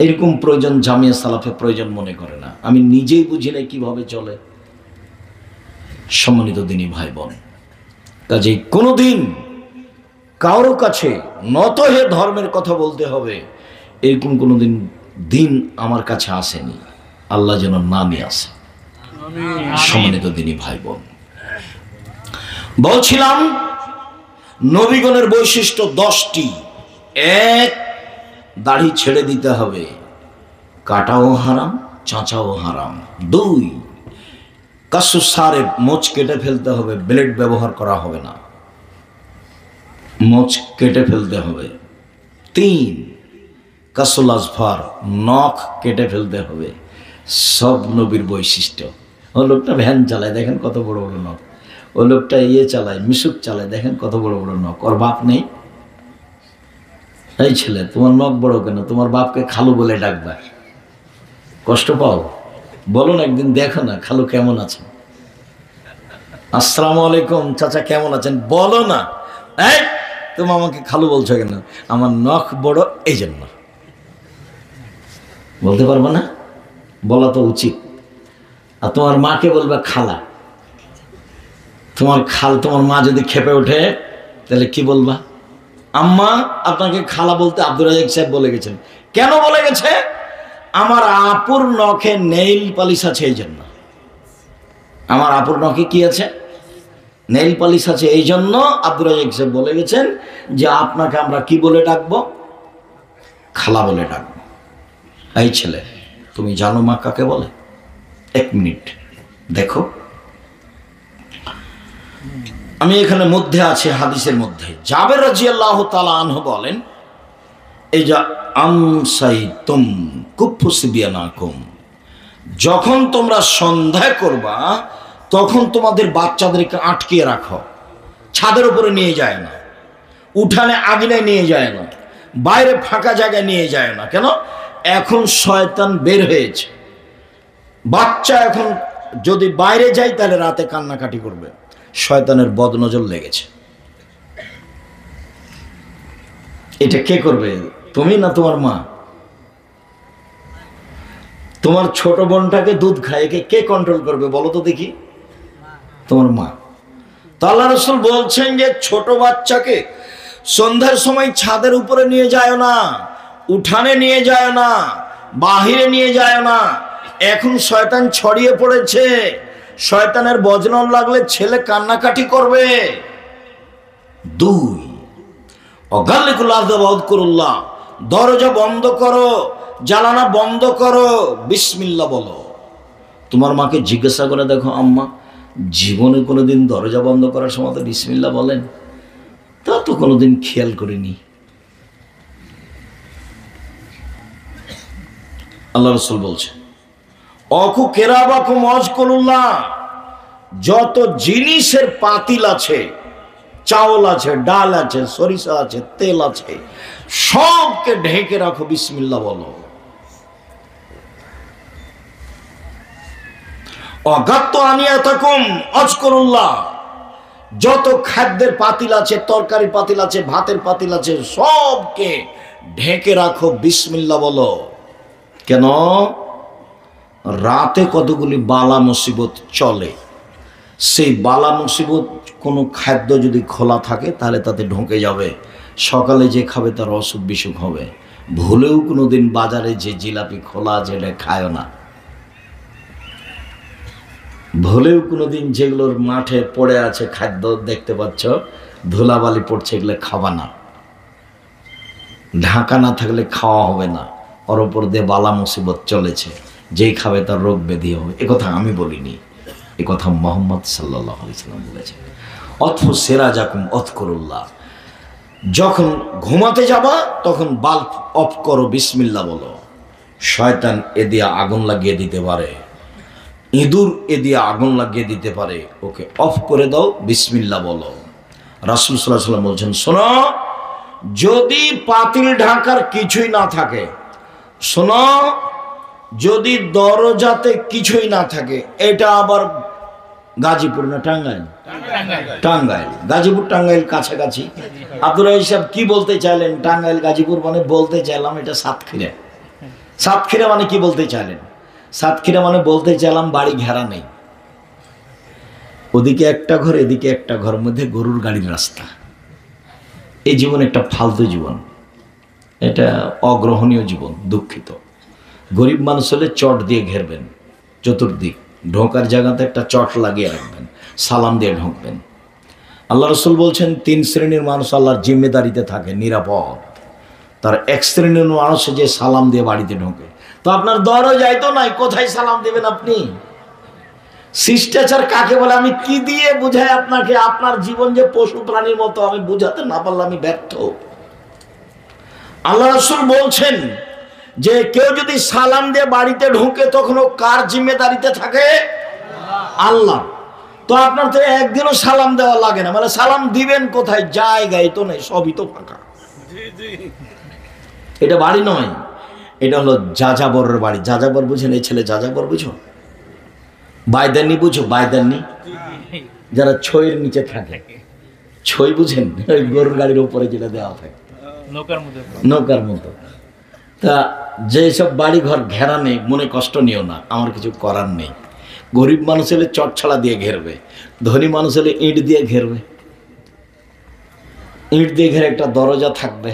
এরকম প্রয়োজন জামিয়া সালাফে প্রয়োজন মনে করে না। আমি নিজেই বুঝি না কিভাবে চলে। সম্মানিত দিনী ভাই বোন, কাজেই কোনোদিন কারো কাছে নত হয়ে ধর্মের কথা বলতে হবে এরকম কোনোদিন দিন আমার কাছে আসেনি। আল্লাহ যেন নামই আসে। সম্মানিত দিনী ভাই বোন, বলছিলাম নবীগণের বৈশিষ্ট্য 10টি। 1, দাড়ি ছেড়ে দিতে হবে, কাটাও হারাম, চাঁচাও হারাম। 2, কাসু সারে, মোচ কেটে ফেলতে হবে, ব্লেড ব্যবহার করা হবে না, মোচ কেটে ফেলতে হবে। 3, কাসুল আজফার, নখ কেটে ফেলতে হবে। সব নবীর বৈশিষ্ট্য। ও লোকটা ভ্যান চালায়, দেখেন কত বড় বড় নখ। ও লোকটা চালায়, মিশুক চালায়, দেখেন কত বড় বড় নখ। ওর বাপ নেই। এই ছেলে, তোমার নখ বড় কেন? তোমার বাপকে খালু বলে ডাকবা। কষ্ট পাও? বলো না, একদিন দেখো না খালু কেমন আছেন। আসসালামু আলাইকুম চাচা, কেমন আছেন বলো না। এই তুমি আমাকে খালু বলছো কেন? আমার নখ বড় এই জন্য। বলতে পারবো না? বলা তো উচিত। আর তোমার মাকে বলবে খালা। তোমার মা যদি খেপে ওঠে তাহলে কি বলবা? আম্মা, আপনাকে খালা বলতে আব্দুর রাজাক সাহেব বলে গেছেন। কেন বলে গেছে? আমার আপুর নখে নেইল পালিশ আছে এই জন্য। আমার আপুর নখে কি আছে? নেইল পালিশ আছে, এই জন্য আব্দুর রাজাক সাহেব বলে গেছেন যে আপনাকে আমরা কি বলে ডাকবো? খালা বলে ডাকবো। এই ছেলে, তুমি জানো মা কাকে বলে? 1 মিনিট দেখো, আমি এখানে মধ্যে আছে হাদিসের মধ্যে। জাবের রাদিয়াল্লাহু তাআলা আনহু বলেন, এই যা আমসাইতুম কুফুসবিয়ানাকুম, যখন তোমরা সন্ধ্যা করবা তখন তোমাদের বাচ্চাদেরকে আটকিয়ে রাখো। ছাদের উপরে নিয়ে যায় না, উঠানে আঙিনায় নিয়ে যায় না, বাইরে ফাঁকা জায়গায় নিয়ে যায় না। কেন? এখন শয়তান বের হয়েছে। বাচ্চা এখন যদি বাইরে যায় তাহলে রাতে কান্নাকাটি করবে, শয়তানের বদনজর লেগেছে। এটা কে করবে? তুমি না তোমার মা? তোমার ছোট বোনটাকে দুধ খায়, কে কন্ট্রোল করবে বলো তো দেখি? তোমার মা। তো আল্লাহ রাসূল বলছেন যে ছোট বাচ্চাকে সন্ধ্যার সময় ছাদের উপরে নিয়ে যায় না, উঠানে নিয়ে যায় না, বাহিরে নিয়ে যায় না। এখন শয়তান ছড়িয়ে পড়েছে, শয়তানের বজনন লাগলে ছেলে কান্নাকাটি করবে। 2, অগাল্লিকুল আযাব করুল্লাহ, দরজা বন্ধ করো, জ্বালানা বন্ধ করো, বিসমিল্লাহ বলো। তোমার মাকে জিজ্ঞাসা করে দেখো, আম্মা জীবনে কোনোদিন দরজা বন্ধ করার সময় তো বিসমিল্লাহ বলেন? তা তো কোনোদিন খেয়াল করিনি। আল্লাহ রাসূল বলছে, অকু কেরাবাকুম ওয়াজকুরুল্লাহ, যত জিনিসের পাতিল আছে, চাউল আছে, ডাল আছে, সরিষা আছে, তেল আছে, সবকে ঢেকে রাখো, বিসমিল্লাহ বলো। অগাত্ত আনিয়াতাকুম ওয়াজকুরুল্লাহ, যত খাদ্যের পাতিল আছে, তরকারি পাতিল আছে, ভাতের পাতিল আছে, সবকে ঢেকে রাখো, বিসমিল্লাহ বলো। কেন? রাতে কতগুলি বালা মুসিবত চলে, সেই বালা মুসিবত কোনো খাদ্য যদি খোলা থাকে তাহলে তাতে ঢুকে যাবে। সকালে যে খাবে তার অসুখ বিসুখ হবে। ভুলেও কোনোদিন বাজারে যে জিলাপি খোলা আছে এটা খায় না। ভুলেও কোনোদিন যেগুলোর মাঠে পড়ে আছে খাদ্য দেখতে পাচ্ছ ধুলাবালি পড়ছে, এগুলো খাবা না। ঢাকা না থাকলে খাওয়া হবে না। ওর ওপর দিয়ে বালা মুসিবত চলেছে, যেই খাবে তার রোগ ব্যাধি হবে। একথা আমি বলিনি, একথা মুহাম্মদ সাল্লাল্লাহু আলাইহি ওয়াসাল্লাম বলেছেন। অথফু সিরাজাকুম ওয়াজকুরুল্লাহ, যখন ঘুমাতে যাবা তখন বাল্ব অফ করো, বিসমিল্লাহ বলো। শয়তান এ দিয়ে আগুন লাগিয়ে দিতে পারে, ইঁদুর এ দিয়ে আগুন লাগিয়ে দিতে পারে, ওকে অফ করে দাও, বিসমিল্লাহ বলো। রাসূল সাল্লাল্লাহু আলাইহি ওয়াসাল্লাম বলছেন, শোনো, যদি পাতিল ঢাকার কিছুই না থাকে, শোনো, যদি দরজাতে কিছুই না থাকে, এটা আবার গাজীপুর না টাঙ্গাইল? টাঙ্গাইল, গাজীপুর টাঙ্গাইল কাছাকাছি। আব্দুর রাজাক সাহেব কি বলতে চাইলেন? টাঙ্গাইল গাজীপুর মানে বলতে চাইলাম এটা সাতক্ষীরা। সাতক্ষীরা মানে কি বলতে চাইলেন? সাতক্ষীরা মানে বলতে চাইলাম বাড়ি ঘেরা নেই। ওদিকে একটা ঘর, এদিকে একটা ঘর, মধ্যে গরুর গাড়ির রাস্তা। এই জীবন একটা ফালতু জীবন, এটা অগ্রহণীয় জীবন। দুঃখিত। গরিব মানুষ হলে চট দিয়ে ঘেরবেন, চতুর্দিক ঢোকার জায়গাতে একটা চট লাগিয়ে রাখবেন, সালাম দিয়ে ঢুকবেন। আল্লাহ রসুল বলছেন 3 শ্রেণীর মানুষ আল্লাহর জিম্মেদারিতে থাকে, নিরাপদ। তার এক শ্রেণীর মানুষ যে সালাম দিয়ে বাড়িতে ঢোকে। তো আপনার দরজায় তো নাই, কোথায় সালাম দেবেন আপনি? শিষ্টাচার কাকে বলে আমি কি দিয়ে বুঝাই আপনাকে? আপনার জীবন যে পশু প্রাণীর মতো, আমি বুঝাতে না পারলে আমি ব্যর্থ। আল্লাহ রাসূল বলছেন যে কেউ যদি সালাম দিয়ে বাড়িতে ঢোকে তখন ও কার জিম্মেদারিতে থাকে? আল্লাহ। তো আপনার তো একদিনও সালাম দেওয়া লাগে না, মানে সালাম দিবেন কোথায়? জায়গায় তো নেই, সবই তো ফাঁকা। এটা বাড়ি নয়, এটা হলো যাযাবরের বাড়ি। যাযাবর বুঝেন? এই ছেলে যাযাবর বুঝো? বাইদানি বুঝো? বাইদানি যারা ছইয়ের নিচে থাকে, ছই বুঝেন? ওই গরুর গাড়ির উপরে যেটা দেওয়া থাকে, নৌকার মতো। তা যেসব বাড়ি ঘর ঘেরা নেই, মনে কষ্ট নিও না, আমার কিছু করার নেই। গরিব মানুষ হলে চট ছাড়া দিয়ে ঘেরবে, ধনী মানুষ হলে ইট দিয়ে ঘেরবে। ইট দিয়ে ঘেরে একটা দরজা থাকবে।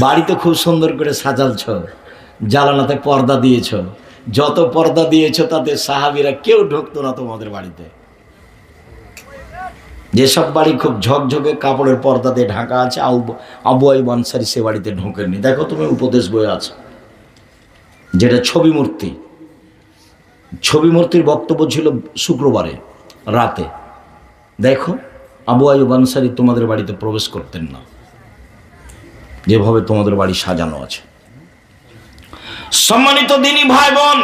বাড়িতে খুব সুন্দর করে সাজালছ, জানালাতে পর্দা দিয়েছ। যত পর্দা দিয়েছ তাতে সাহাবীরা কেউ ঢুকতো না তোমাদের বাড়িতে। যেসব বাড়ি খুব ঝকঝকে কাপড়ের পর্দা দিয়ে ঢাকা আছে, আবু আইয়ুব আনসারী সে বাড়িতে ঢোকেননি। দেখো তুমি উপদেশ বই আছে, যেটা ছবি মূর্তি। ছবি মূর্তির বক্তব্য ছিল শুক্রবারে রাতে। দেখো আবু আইয়ুব আনসারী তোমাদের বাড়িতে প্রবেশ করতেন না, যেভাবে তোমাদের বাড়ি সাজানো আছে। সম্মানিত দিনী ভাই বোন,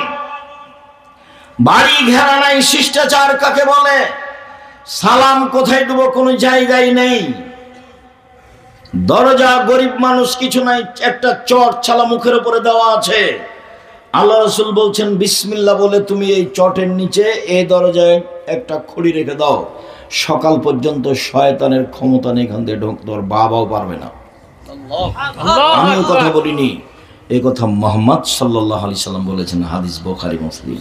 বাড়ি ঘেরা নাই, শিষ্টাচার কাকে বলে? সালাম কোথায় দেবো কোনো জায়গায় নেই। দরজা গরিব মানুষ কিছু নাই, একটা চট ছালা মুখের উপরে দেওয়া আছে। আল্লাহ রাসূল বলছেন বিসমিল্লাহ বলে তুমি এই চটের নিচে এই দরজায় একটা খড়ি রেখে দাও, সকাল পর্যন্ত শয়তানের ক্ষমতা নেই এখান দিয়ে ঢুকতে, ওর বাবাও পারবে না। আমিও কথা বলিনি, এই কথা মুহাম্মদ সাল্লাল্লাহু আলাইহি সাল্লাম বলেছেন, হাদিস বুখারী মুসলিম।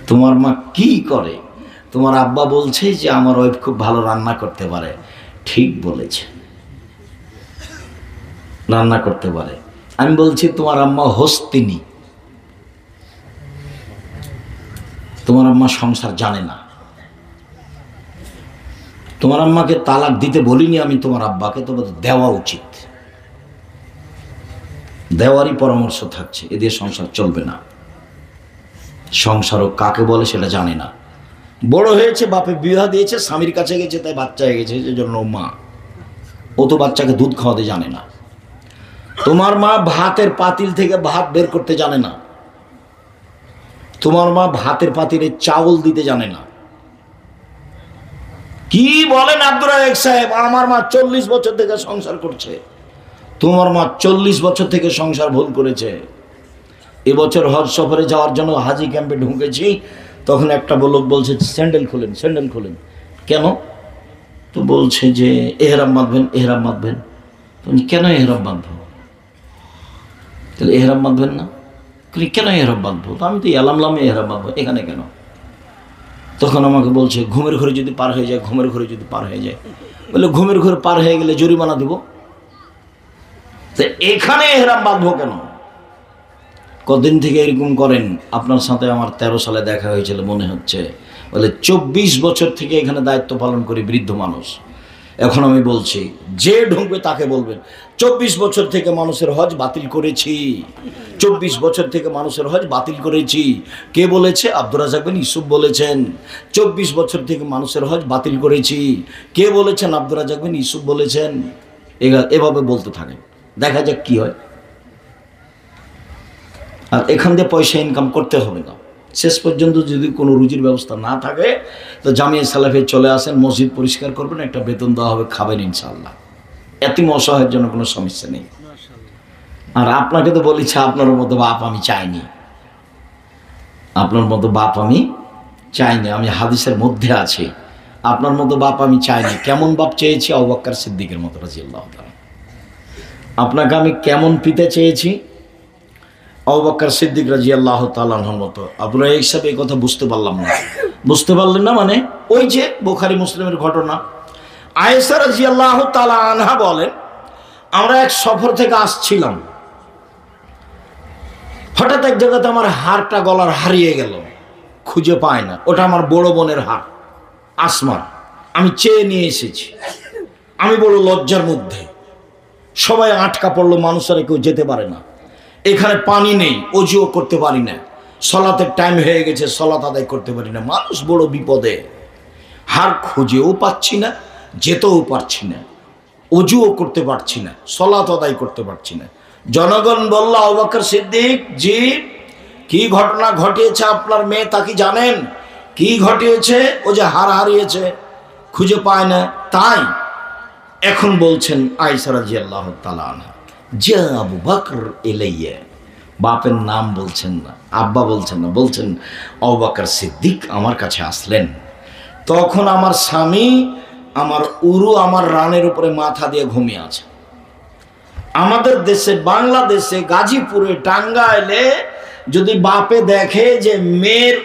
তোমার মা কি করে? তোমার আব্বা বলছে যে আমার ওয়াইফ খুব ভালো রান্না করতে পারে। ঠিক বলেছে, রান্না করতে পারে। আমি বলছি তোমার আম্মা হস্তিনী, তোমার আম্মা সংসার জানে না। তোমার আম্মাকে তালাক দিতে বলিনি আমি তোমার আব্বাকে, তবে দেওয়া উচিত। দেওয়ারই পরামর্শ থাকছে, এদের সংসার চলবে না। সংসারও কাকে বলে সেটা জানে না। বড় হয়েছে, বাপে বিবাহ দিয়েছে, স্বামীর কাছে গেছে, তাই বাচ্চা হয়ে গেছে, সেজন্য মা। ও তো বাচ্চাকে দুধ খাওয়াতে জানে না। তোমার মা ভাতের পাতিল থেকে ভাত বের করতে জানে না। তোমার মা ভাতের পাতিলে চাউল দিতে জানে না। কি বলেন আব্দুর রাজ্জাক সাহেব? আমার মা 40 বছর থেকে সংসার করছে। তোমার মা 40 বছর থেকে সংসার ভুল করেছে। এবছর হজ সফরে যাওয়ার জন্য হাজি ক্যাম্পে ঢুকেছি, তখন একটা লোক বলছে স্যান্ডেল খুলেন, স্যান্ডেল খুলেন। কেন? তো বলছে যে এহরাম বাঁধবেন, এহরাম বাঁধবেন। কেন এহরাম বাঁধবো? তাহলে এহরাম বাঁধবেন না? কেন এহরাম বাঁধবো? তো আমি তো এলামলামে এহরাম বাঁধবো, এখানে কেন? তখন আমাকে বলছে ঘুমের ঘরে যদি পার হয়ে যায়, ঘুমের ঘরে যদি পার হয়ে যায়। বলে ঘুমের ঘরে পার হয়ে গেলে জরিমানা দিব। তো এখানে এহরাম বাঁধবো কেন? কদিন থেকে এরকম করেন? আপনার সাথে আমার 13 সালে দেখা হয়েছিল মনে হচ্ছে। বলে 24 বছর থেকে এখানে দায়িত্ব পালন করি, বৃদ্ধ মানুষ। এখন আমি বলছি যে ঢুকবে তাকে বলবেন 24 বছর থেকে মানুষের হজ বাতিল করেছি। 24 বছর থেকে মানুষের হজ বাতিল করেছি। কে বলেছে? আব্দুর রাজ্জাক বিন ইউসুফ বলেছেন 24 বছর থেকে মানুষের হজ বাতিল করেছি। কে বলেছেন? আব্দুর রাজ্জাক বিন ইউসুফ বলেছেন। এভাবে বলতে থাকেন, দেখা যাক কি হয়। আর এখান দিয়ে পয়সা ইনকাম করতে হবে না। শেষ পর্যন্ত যদি কোনো রুজির ব্যবস্থা না থাকে তো জামিয়া সালাফে চলে আসেন, মসজিদ পরিষ্কার করবেন, একটা বেতন দেওয়া হবে, খাবেন ইনশাআল্লাহ। এতিম অসহায়ের জন্য কোনো সমস্যা নেই। আর আপনাকে তো বলেছি আপনার মতো বাপ আমি চাইনি, আপনার মতো বাপ আমি চাইনি। আমি হাদিসের মধ্যে আছি, আপনার মতো বাপ আমি চাইনি। কেমন বাপ চেয়েছি? আবু বকর সিদ্দিকের মতো রাদিয়াল্লাহু তাআলা। আপনাকে আমি কেমন পিতা চেয়েছি? আবু বকর সিদ্দিক রাদিয়াল্লাহু তাআলা আনহুর মতো। আপনারা এই হিসাবে এই কথা বুঝতে পারলাম না, বুঝতে পারলেন না? মানে ওই যে বুখারী মুসলিমের ঘটনা, আয়েশা রাদিয়াল্লাহু তাআলা আনহা বলেন, আমরা এক সফর থেকে আসছিলাম, হঠাৎ এক জায়গাতে আমার হারটা গলার হারিয়ে গেল, খুঁজে পায় না। ওটা আমার বড় বোনের হার আসমার, আমি চেয়ে নিয়ে এসেছি। আমি বড় লজ্জার মধ্যে, সবাই আটকা পড়লো, মানুষেরা কেউ যেতে পারে না, এখানে পানি নেই, অজুও করতে পারি না, সলাতের টাইম হয়ে গেছে, সলাত আদায় করতে পারি না, মানুষ বড় বিপদে। হার খুঁজেও পাচ্ছি না, যেতেও পারছি না, অজুও করতে পারছি না, সলাত আদায় করতে পারছি না। জনগণ বলল, আবু বকর সিদ্দিক, জি কি ঘটনা ঘটিয়েছে আপনার মেয়ে, তা কি জানেন? কি ঘটিয়েছে? ও যে হার হারিয়েছে, খুঁজে পায় না, তাই এখন বলছেন আয়েশা রাদিয়াল্লাহু তাআলা আনহা, যে আবু বকর ইলাইয়া, বাপের নাম বলছেন না, আব্বা বলছেন না, বলছেন আবু বকর সিদ্দিক আমার কাছে আসলেন। তখন আমার স্বামী, আমার উরু আমার রানের উপরে মাথা দিয়ে ঘুমিয়ে আছে। আমাদের দেশে, বাংলাদেশে, গাজীপুরে, টাঙ্গাইলে যদি বাপে দেখে যে মেয়ের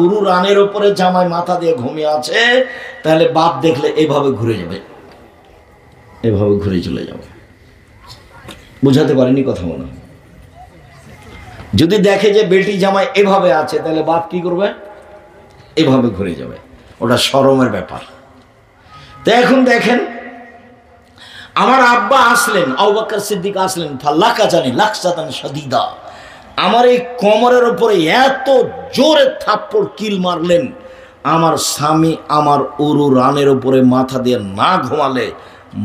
উরু রানের উপরে জামাই মাথা দিয়ে ঘুমিয়ে আছে, তাহলে বাপ দেখলে এভাবে ঘুরে যাবে, এভাবে ঘুরে চলে যাবে। বুঝাতে পারিনি কথা মনে হয়? যদি দেখে যে বেটি জামাই এভাবে আছে, তাহলে বাপ কি করবে? এভাবে ঘুরে যাবে, ওটা শরমের ব্যাপার। তো এখন দেখেন, আমার আব্বা আসলেন, আবু বকর সিদ্দিক আসলেন, ফাল্লাকা জানি লাকসাতান শাদীদা, আমার এই কোমরের উপরে এত জোরে থাপ্পড় কিল মারলেন, আমার স্বামী আমার উরু রানের উপরে মাথা দিয়ে না ঘুমালে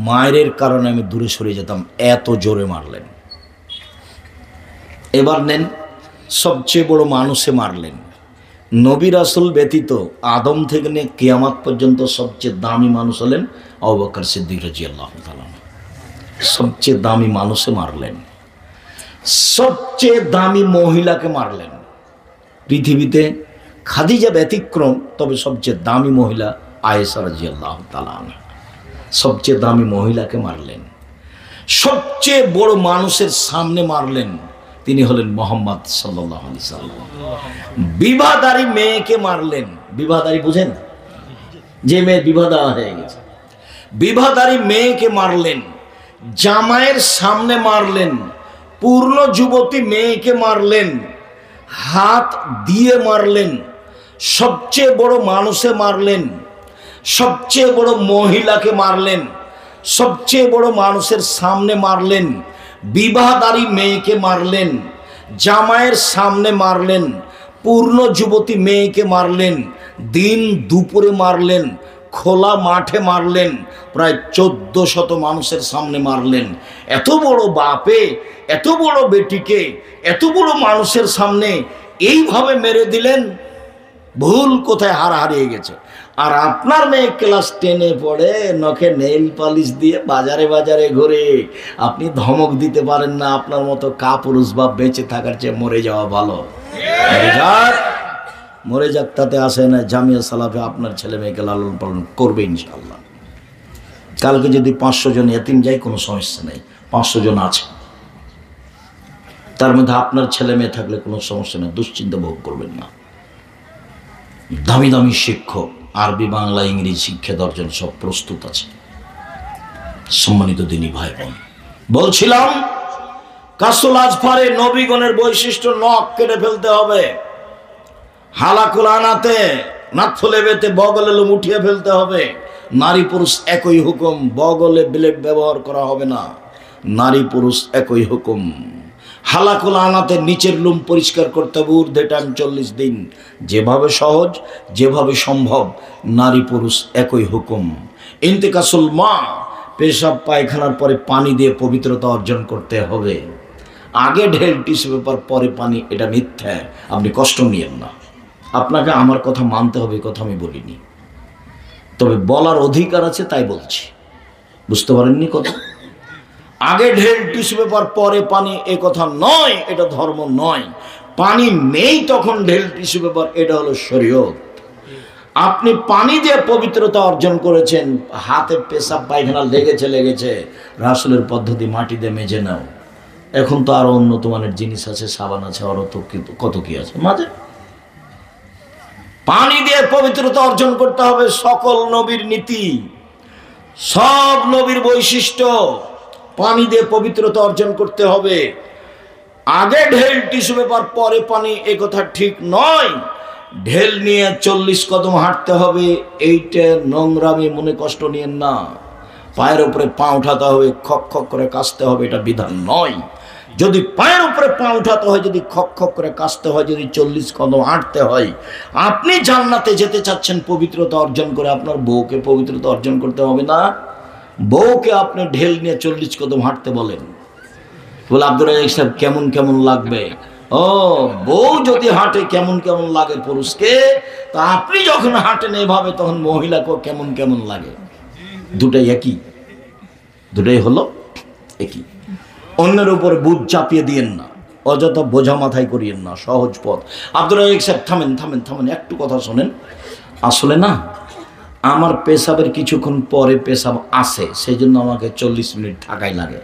মায়ের কারণে আমি দূরে সরে যেতাম, এত জোরে মারলেন। এবার নেন, সবচেয়ে বড় মানুষে মারলেন। নবী রাসূল ব্যতীত আদম থেকে নিয়ে কিয়ামত পর্যন্ত সবচেয়ে দামি মানুষ হলেন আবু বকর সিদ্দিক রাদিয়াল্লাহু তাআলা। সবচেয়ে দামি মানুষে মারলেন, সবচেয়ে দামি মহিলাকে মারলেন। পৃথিবীতে খাদিজা ব্যতিক্রম, তবে সবচেয়ে দামি মহিলা আয়েশা রাদিয়াল্লাহু তাআলা আনহা। সবচেয়ে দামি মহিলাকে মারলেন, সবচেয়ে বড় মানুষের সামনে মারলেন, তিনি হলেন মুহাম্মদ সাল্লাল্লাহু আলাইহি সাল্লাম। বিবাহদারী মেয়েকে মারলেন। বিবাহদারী বুঝেন? যে মেয়ে বিবাহ দেওয়া হয়ে গেছে, বিবাহদারী মেয়েকে মারলেন, জামাইয়ের সামনে মারলেন, পূর্ণ যুবতী মেয়েকে মারলেন, হাত দিয়ে মারলেন, সবচেয়ে বড় মানুষে মারলেন, সবচেয়ে বড় মহিলাকে মারলেন, সবচেয়ে বড় মানুষের সামনে মারলেন, বিবাহদারী মেয়েকে মারলেন, জামাইয়ের সামনে মারলেন, পূর্ণ যুবতী মেয়েকে মারলেন, দিন দুপুরে মারলেন, খোলা মাঠে মারলেন, প্রায় 1400 মানুষের সামনে মারলেন। এত বড় বাপে এত বড় বেটিকে এত বড় মানুষের সামনে এইভাবে মেরে দিলেন। ভুল কোথায়? হার হারিয়ে গেছে। আর আপনার মেয়ে ক্লাস 10-এ পড়ে, নখে নেইল পালিশ দিয়ে বাজারে বাজারে ঘুরে, আপনি ধমক দিতে পারেন না, আপনার মতো কাপুরুষ বাপ বেঁচে থাকার চেয়ে মরে যাওয়া ভালো। মরে যাক, তাতে আসে না। জামিয়া সালাফে আপনার ছেলে মেয়েকে লালন পালন করবে ইনশাআল্লাহ। কালকে যদি 500 জন এতিম যায়, কোনো সমস্যা নেই, 500 জন আছে, তার মধ্যে আপনার ছেলে মেয়ে থাকলে কোনো সমস্যা নেই, দুশ্চিন্তা ভোগ করবেন না। দামি দামি শিক্ষক, আরবি, বাংলা, ইংরেজি শিক্ষা দর্জন সব প্রস্তুত আছে। সম্মানিত দিনী ভাই বোন, বলছিলাম কাসুল আজফারে নবীগণের বৈশিষ্ট্য, নখ কেটে ফেলতে হবে, হালাকুল আনাতে নাকফুলে বেতে বগলে লোম উঠিয়ে ফেলতে হবে। নারী পুরুষ একই হুকুম, বগলে ব্লেড ব্যবহার করা হবে না, নারী পুরুষ একই হুকুম। হালাকুল আনাতে নিচের লোম পরিষ্কার করতে হবে, ঊর্ধ্বে টান 40 দিন। যেভাবে সহজ, যেভাবে সম্ভব, নারী পুরুষ একই হুকুম। ইন্তেকাসুল মা, পেশাব পায়খানার পরে পানি দিয়ে পবিত্রতা অর্জন করতে হবে। আগে ঢেল টিস্যু পেপার, পরে পানি, এটা মিথ্যা, আপনি কষ্ট নিয়েন না। আপনাকে আমার কথা মানতে হবে, কথা আমি বলিনি, তবে বলার অধিকার আছে তাই বলছি। বুঝতে পারেননি কথা? আগে ঢেল টিস্যু পেপার পরে পানি, এ কথা নয়, এটা ধর্ম নয়। পানি নেই তখন ঢেল টিস্যু পেপার, এটা হলো শরীয়ত। আপনি পানি দিয়ে পবিত্রতা অর্জন করেছেন, হাতে পেশাব পায়খানা লেগেছে, রাসূলের পদ্ধতি মাটি দিয়ে মেজে নাও, এখন তো আরো উন্নত মানের জিনিস আছে, সাবান আছে, আরো তো কত কি আছে। মাঝে পানি দিয়ে পবিত্রতা অর্জন করতে হবে, সকল নবীর নীতি, সব নবীর বৈশিষ্ট্য, পানি দিয়ে পবিত্রতা অর্জন করতে হবে। আগে ঢেল টিস্যু পেপার পরে পানি, এ কথা ঠিক নয়। ঢেল নিয়ে 40 কদম হাঁটতে হবে, এইটা নোংরামি, মনে কষ্ট নিয়েন না। পায়ের উপরে পা উঠাতে হবে, খক খক করে কাশতে হবে, এটা বিধান নয়। যদি পায়ের উপরে পা উঠাতে হয়, যদি খক খক করে কাশতে হয়, যদি 40 কদম হাঁটতে হয়, আপনি জান্নাতে যেতে চাচ্ছেন পবিত্রতা অর্জন করে, আপনার বউকে পবিত্রতা অর্জন করতে হবে না? বউকে আপনি ঢেল নিয়ে 40 কদম হাঁটতে বলেন, বলে আব্দুর রাজ্জাক সাহেব কেমন কেমন লাগবে? ও, বউ যদি হাঁটে কেমন কেমন লাগে পুরুষকে, তা আপনি যখন হাঁটেন এভাবে, তখন মহিলাকেও কেমন কেমন লাগে। দুটাই একই, দুটাই হলো একই। অন্যের উপরে বুঝ চাপিয়ে দিয়েন না, অযথা বোঝা মাথায় করিয়েন না, সহজ পথ। আব্দুর রাজ্জাক সাহেব থামেন থামেন থামেন, একটু কথা শোনেন। আসলে না, আমার পেশাবের কিছুক্ষণ পরে পেশাব আসে, সেই জন্য আমাকে 40 মিনিট থাকাই লাগে।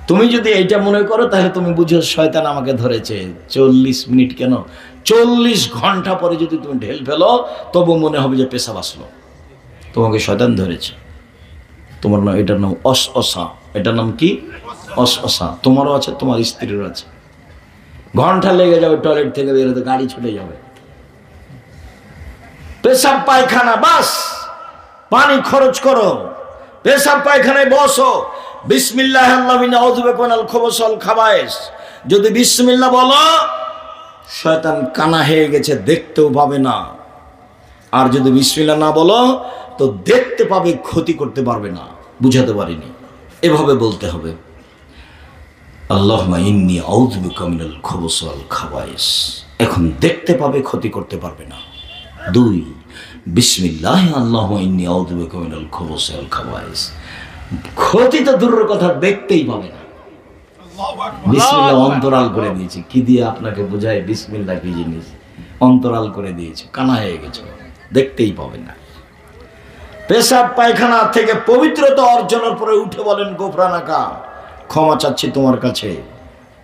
তুমি যদি এইটা মনে করো, তাহলে তুমি বুঝো শয়তান আমাকে ধরেছে। 40 মিনিট কেন, 40 ঘন্টা পরে যদি তুমি ঢেল ফেলো, তবু মনে হবে যে পেশাব আসলো, তোমাকে শয়তান ধরেছে। তোমার নাম, এটার নাম অসা। এটার নাম কি? অসা। তোমারও আছে, তোমার স্ত্রীরও আছে। ঘন্টা লেগে যাবে টয়লেট থেকে বেরোতে, গাড়ি ছুটে যাবে। পেশাব পায়খানা, বাস পানি খরচ করো, পেশাব পায়খানায় বসো, বিসমিল্লাহ আল্লাহু আউযু বিকা মিনাল খুবুসি ওয়াল খাবায়েস। যদি বিসমিল্লাহ বলো, শয়তান কানা হয়ে গেছে, দেখতেও পাবে না। আর যদি বিসমিল্লাহ না বলো, তো দেখতে পাবে, ক্ষতি করতে পারবে না। বুঝাতে পারিনি, এভাবে বলতে হবে, আল্লাহুম্মা ইন্নী আউযু বিকা মিনাল খুবুসি ওয়াল খাবায়েস। এখন দেখতে পাবে, ক্ষতি করতে পারবে না। 2, বিসমিল্লাহ আল্লাহুম্মা ইন্নী আউযু বিকা মিনাল খুবুসি ওয়াল খাবায়েস। ক্ষতি তো দূরের কথা, দেখতেই পাবে না। বিসমিল্লাহ অন্তরাল করে দিয়েছি, কি দিয়ে আপনাকে বোঝায় বিসমিল্লাহ কি জিনিস? অন্তরাল করে দিয়েছে, কানা হয়ে গেছে, দেখতেই পাবে না। পেশাব পায়খানা থেকে পবিত্রতা অর্জনের পরে উঠে বলেন গোফরানাকা, ক্ষমা চাচ্ছি তোমার কাছে,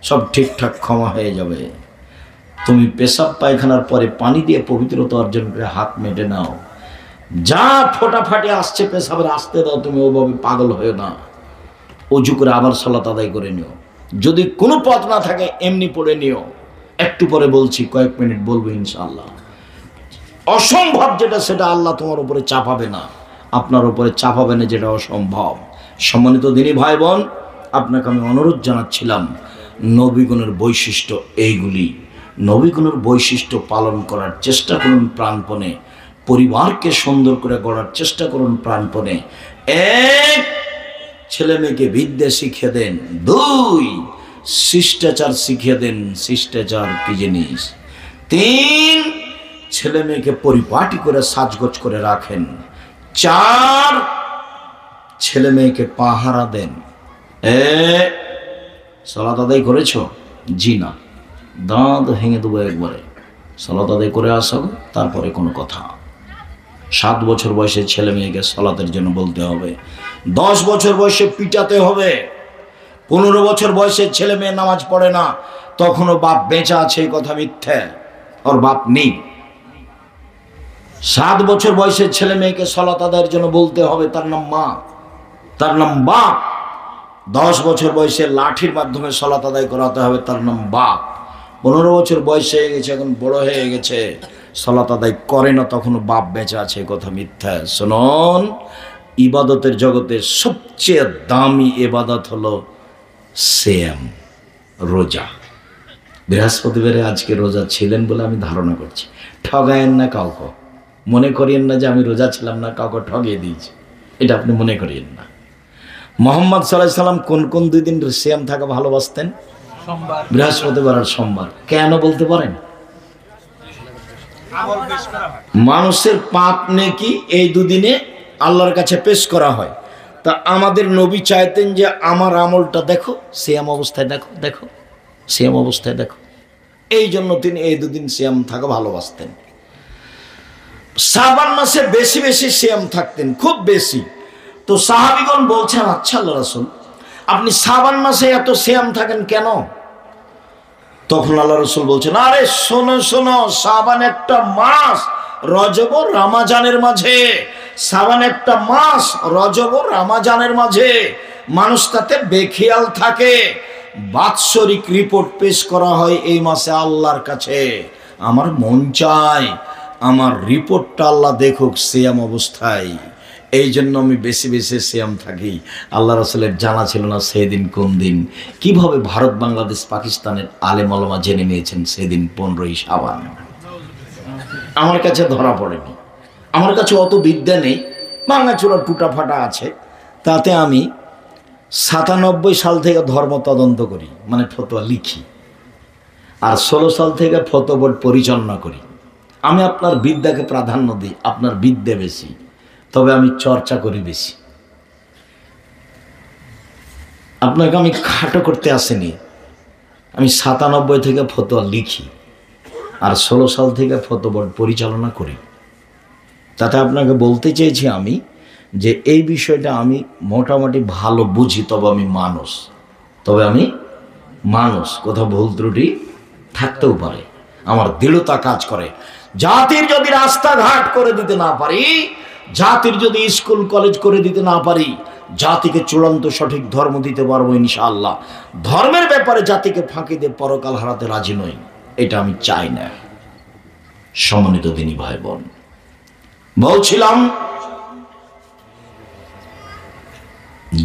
সব ঠিকঠাক ক্ষমা হয়ে যাবে। তুমি পেশাব পায়খানার পরে পানি দিয়ে পবিত্রতা অর্জন করে হাত মেটে নাও। যা ফোটাফাটি আসছে পেশাবের, আসতে দাও, তুমি ওভাবে পাগল হয়ে না। অজু করে আবার সালাত আদায় করে নিও। যদি কোনো পথ না থাকে, এমনি পড়ে নিও। একটু পরে বলছি, কয়েক মিনিট বলবো ইনশাআল্লাহ। অসম্ভব যেটা, সেটা আল্লাহ তোমার উপরে চাপাবে না, আপনার উপরে চাপাবে না যেটা অসম্ভব। সম্মানিত দিনী ভাই বোন, আপনাকে আমি অনুরোধ জানাচ্ছিলাম, নবীগণের বৈশিষ্ট্য এইগুলি। নবীগণের বৈশিষ্ট্য পালন করার চেষ্টা করুন প্রাণপণে, পরিবারকে সুন্দর করে গড়ার চেষ্টা করুন প্রাণপণে। 1, ছেলে মেয়েকে বিদ্যা শিখিয়ে দেন। 2, শিষ্টাচার শিখিয়ে দেন, শিষ্টাচার কি জিনিস। 3, ছেলে মেয়েকে পরিপাটি করে সাজগোজ করে রাখেন। 4, ছেলে মেয়েকে পাহারা দেন। সালাত আদায় করেছ? জি না, দাঁত ভেঙে দেবো একবারে। সালাত আদায় করে আসো, তারপরে কোনো কথা। 7 বছর বয়সে ছেলে মেয়েকে সালাতের জন্য বলতে হবে। 10 বছর বয়সে পিটাতে হবে। 15 বছর বয়সে ছেলে মেয়ে নামাজ পড়ে না, তখনও বাপ বেঁচে আছে, এই কথা মিথ্যে, ওর বাপ নেই। 7 বছর বয়সে ছেলে মেয়েকে সালাত আদায়ের জন্য বলতে হবে, তার নাম মা, তার নাম বাপ। 10 বছর বয়সে লাঠির মাধ্যমে সালাত আদায় করাতে হবে, তার নাম বাপ। 15 বছর বয়স হয়ে গেছে, এখন বড় হয়ে গেছে, সালাত আদায় করে না, তখনও বাপ বেঁচে আছে, কথা মিথ্যা। শুনুন, ইবাদতের জগতে সবচেয়ে দামি ইবাদত হলো সিয়াম, রোজা। বৃহস্পতিবারে আজকে রোজা ছিলেন বলে আমি ধারণা করছি। ঠগায়েন না কাউকে, মনে করিয়েন না যে আমি রোজা ছিলাম না, কাউকে ঠগিয়ে দিয়েছি, এটা আপনি মনে করিয়েন না। মোহাম্মদ সাল্লাল্লাহু আলাইহি সাল্লাম কোন কোন 2 দিন সিয়াম থাকা ভালোবাসতেন? বৃহস্পতিবার আর সোমবার। কেন বলতে পারেন? মানুষের পাপ নেকি এই 2 দিনে আল্লাহর কাছে পেশ করা হয়। তা আমাদের নবী চাইতেন যে আমার আমলটা দেখো, সিয়াম অবস্থায় দেখো, দেখো সিয়াম অবস্থায় দেখো। এই জন্য তিনি এই 2 দিন সিয়াম থাকা ভালোবাসতেন। শাবান মাসে বেশি বেশি সিয়াম থাকতেন, খুব বেশি। তো সাহাবীগণ বলছেন, আচ্ছা আল্লাহ রাসূল, আপনি শাবান মাসে এত সিয়াম থাকেন কেন? তখন আল্লাহ রাসূল বলছেন, আরে শোনো শোনো, শাবান একটা মাস, রজব ও রমজানের মাঝে। শাবান একটা মাস, রজব ও রমজানের মাঝে। মানুষ তাতে বেখেয়াল থাকে। বাৎসরিক রিপোর্ট পেশ করা হয় এই মাসে আল্লাহর কাছে। আমার মন চায় আমার রিপোর্টটা আল্লাহ দেখুক সিয়াম অবস্থায়। এই জন্য আমি বেশি বেশি সিয়াম থাকি। আল্লাহ রাসূলের জানা ছিল না সেদিন কোন দিন। কিভাবে ভারত, বাংলাদেশ, পাকিস্তানের আলেম ওলামা জেনে নিয়েছেন সেদিন 15ই শাবান। আমার কাছে ধরা পড়েনি। আমার কাছে অত বিদ্যা নেই, ভাঙাচোরা টুটা ফাটা আছে। তাতে আমি 97 সাল থেকে ধর্ম তদন্ত করি, মানে ফতোয়া লিখি, আর 16 সাল থেকে ফতোয়া বোর্ড পরিচালনা করি। আমি আপনার বিদ্যাকে প্রাধান্য দিই, আপনার বিদ্যা বেশি, তবে আমি চর্চা করি বেশি। আপনাকে আমি খাটো করতে আসিনি। আমি 97 থেকে ফতোয়া লিখি আর 16 সাল থেকে ফতোয়া বোর্ড পরিচালনা করি। তাতে আপনাকে বলতে চেয়েছি আমি যে এই বিষয়টা আমি মোটামুটি ভালো বুঝি, তবে আমি মানুষ, কোথাও ভুল ত্রুটি থাকতেও পারে। আমার দৃঢ়তা কাজ করে। জাতির যদি রাস্তাঘাট করে দিতে না পারি, জাতির যদি স্কুল কলেজ করে দিতে না পারি, জাতিকে চূড়ান্ত সঠিক ধর্ম দিতে পারবো ইনশাআল্লাহ। ধর্মের ব্যাপারে জাতিকে ফাঁকি দিয়ে পরকাল হারাতে রাজি নই, এটা আমি চাই না। সম্মানিত দিনী ভাই বোন, বলছিলাম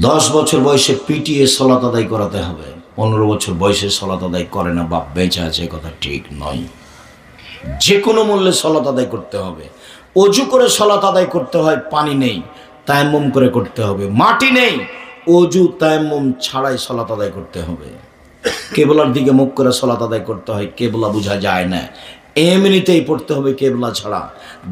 10 বছর বয়সে পিটিয়ে সালাত আদায় করাতে হবে। 15 বছর বয়সে সালাত আদায় করে না, বাপ বেঁচে আছে, কথা ঠিক নয়। যে কোনো মূল্যে সালাত আদায় করতে হবে। অজু করে সালাত আদায় করতে হয়, পানি নেই, তায়াম্মুম করে করতে হবে। মাটি নেই, অজু তায়াম্মুম ছাড়াই সালাত আদায় করতে হবে। কেবলার দিকে মুখ করে সালাত আদায় করতে হয়, কেবলা বোঝা যায় না, এমনিতেই পড়তে হবে কেবলা ছাড়া।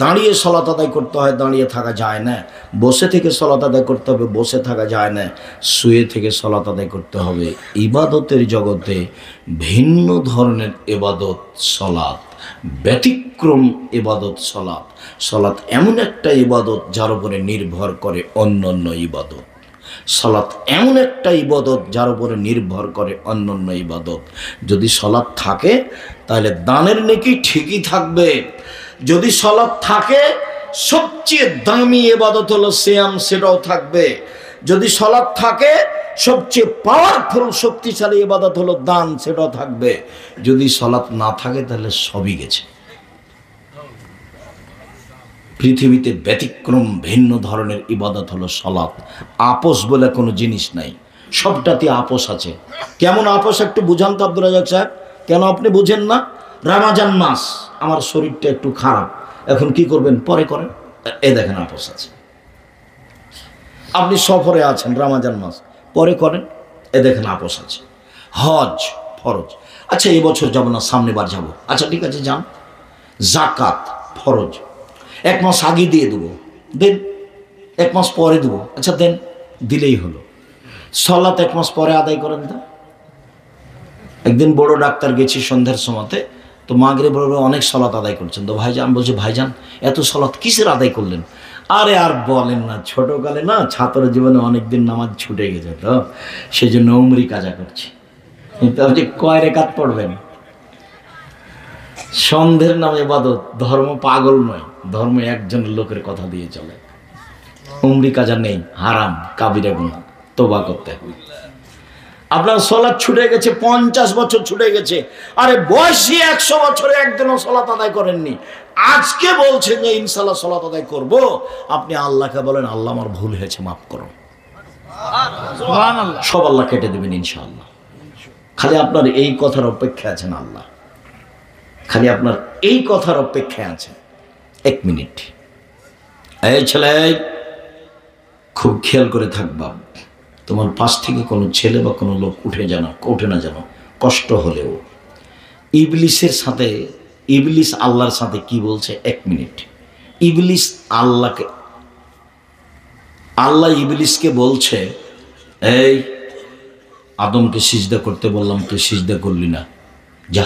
দাঁড়িয়ে সালাত আদায় করতে হয়, দাঁড়িয়ে থাকা যায় না। বসে থেকে সালাত আদায় করতে হবে, বসে থাকা যায় না। শুয়ে থেকে সালাত আদায় করতে হবে। ইবাদতের জগতে ভিন্ন ধরনের ইবাদত সালাত, ব্যতিক্রম ইবাদত সালাত। সালাত এমন একটা ইবাদত যার উপরে নির্ভর করে অন্যান্য ইবাদত। সালাত এমন একটা ইবাদত যার উপরে নির্ভর করে অন্যান্য ইবাদত। যদি সালাত থাকে তাহলে দানের নেকি ঠিকই থাকবে। যদি সালাত থাকে, সবচেয়ে দামি ইবাদত হলো সিয়াম, সেটাও থাকবে। যদি সালাত থাকে, সবচেয়ে পাওয়ারফুল শক্তিশালী ইবাদত হলো দান, সেটাও থাকবে। যদি সালাত না থাকে তাহলে সবই গেছে। পৃথিবীতে ব্যতিক্রম ভিন্ন ধরনের ইবাদত হলো সালাত। আপোষ বলে কোনো জিনিস নাই, সবটাতে আপোষ আছে। কেমন আপোষ একটু বুঝান তো আব্দুর রাজ্জাক সাহেব, কেন আপনি বুঝেন না? রমজান মাস, আমার শরীরটা একটু খারাপ, এখন কি করবেন? পরে করেন। এই দেখেন আপোষ আছে। আপনি সফরে আছেন, রমজান মাস, পরে করেন, এ দেখেন আপোষ আছে। হজ ফরজ, আচ্ছা এবছর যাব না, সামনে বার যাব, আচ্ছা ঠিক আছে যান। জাকাত ফরজ, 1 মাস আগে দিয়ে দেবো, দেন। 1 মাস পরে দেবো, আচ্ছা দেন, দিলেই হলো। সালাত 1 মাস পরে আদায় করেন তো। একদিন বড় ডাক্তার গেছি সন্ধ্যার সময়তে, তো মাগরিব বড় অনেক সালাত আদায় করছেন। তো ভাইজান বলছে, ভাইজান এত সালাত কিসের আদায় করলেন? আরে আর বলেন না, ছোটকালে না ছাত্র জীবনে অনেকদিন নামাজ ছুটে গেছে, তো সেই জন্য উমরি কাজা করছি। কিন্তু আপনি কয় রেকাত পড়বেন? সন্ধ্যের নামে ইবাদত। ধর্ম পাগল নয়, ধর্ম একজন লোকের কথা দিয়ে চলে। উমরি কাজা নেই, হারাম, কাবিরা গুনাহ, তওবা করতে হবে। আপনার সালাত ছুটে গেছে, 50 বছর ছুটে গেছে। আরে বয়সী 100 বছরে একদিনও সালাত আদায় করেননি, আজকে বলছেন যে ইনশাআল্লাহ সালাত আদায় করব। আপনি আল্লাহকে বলেন, আল্লাহ আমার ভুল হয়েছে, মাফ করো। সুবহানাল্লাহ, সব আল্লাহ কেটে দেবেন ইনশাআল্লাহ। খালি আপনার এই কথার অপেক্ষা আছেন আল্লাহ, খালি আপনার এই কথার অপেক্ষায় আছেন। 1 মিনিট, এই ছেলে খুব খেয়াল করে থাকবা, তোমার পাশ থেকে কোনো ছেলে বা কোনো লোক উঠে না যেন, কষ্ট হলেও। ইবলিসের সাথে, ইবলিস আল্লাহর সাথে কি বলছে? 1 মিনিট। ইবলিস আল্লাহকে, আল্লাহ ইবলিসকে বলছে, এই আদমকে সিজদা করতে বললাম, তুই সিজদা করলি না, যা।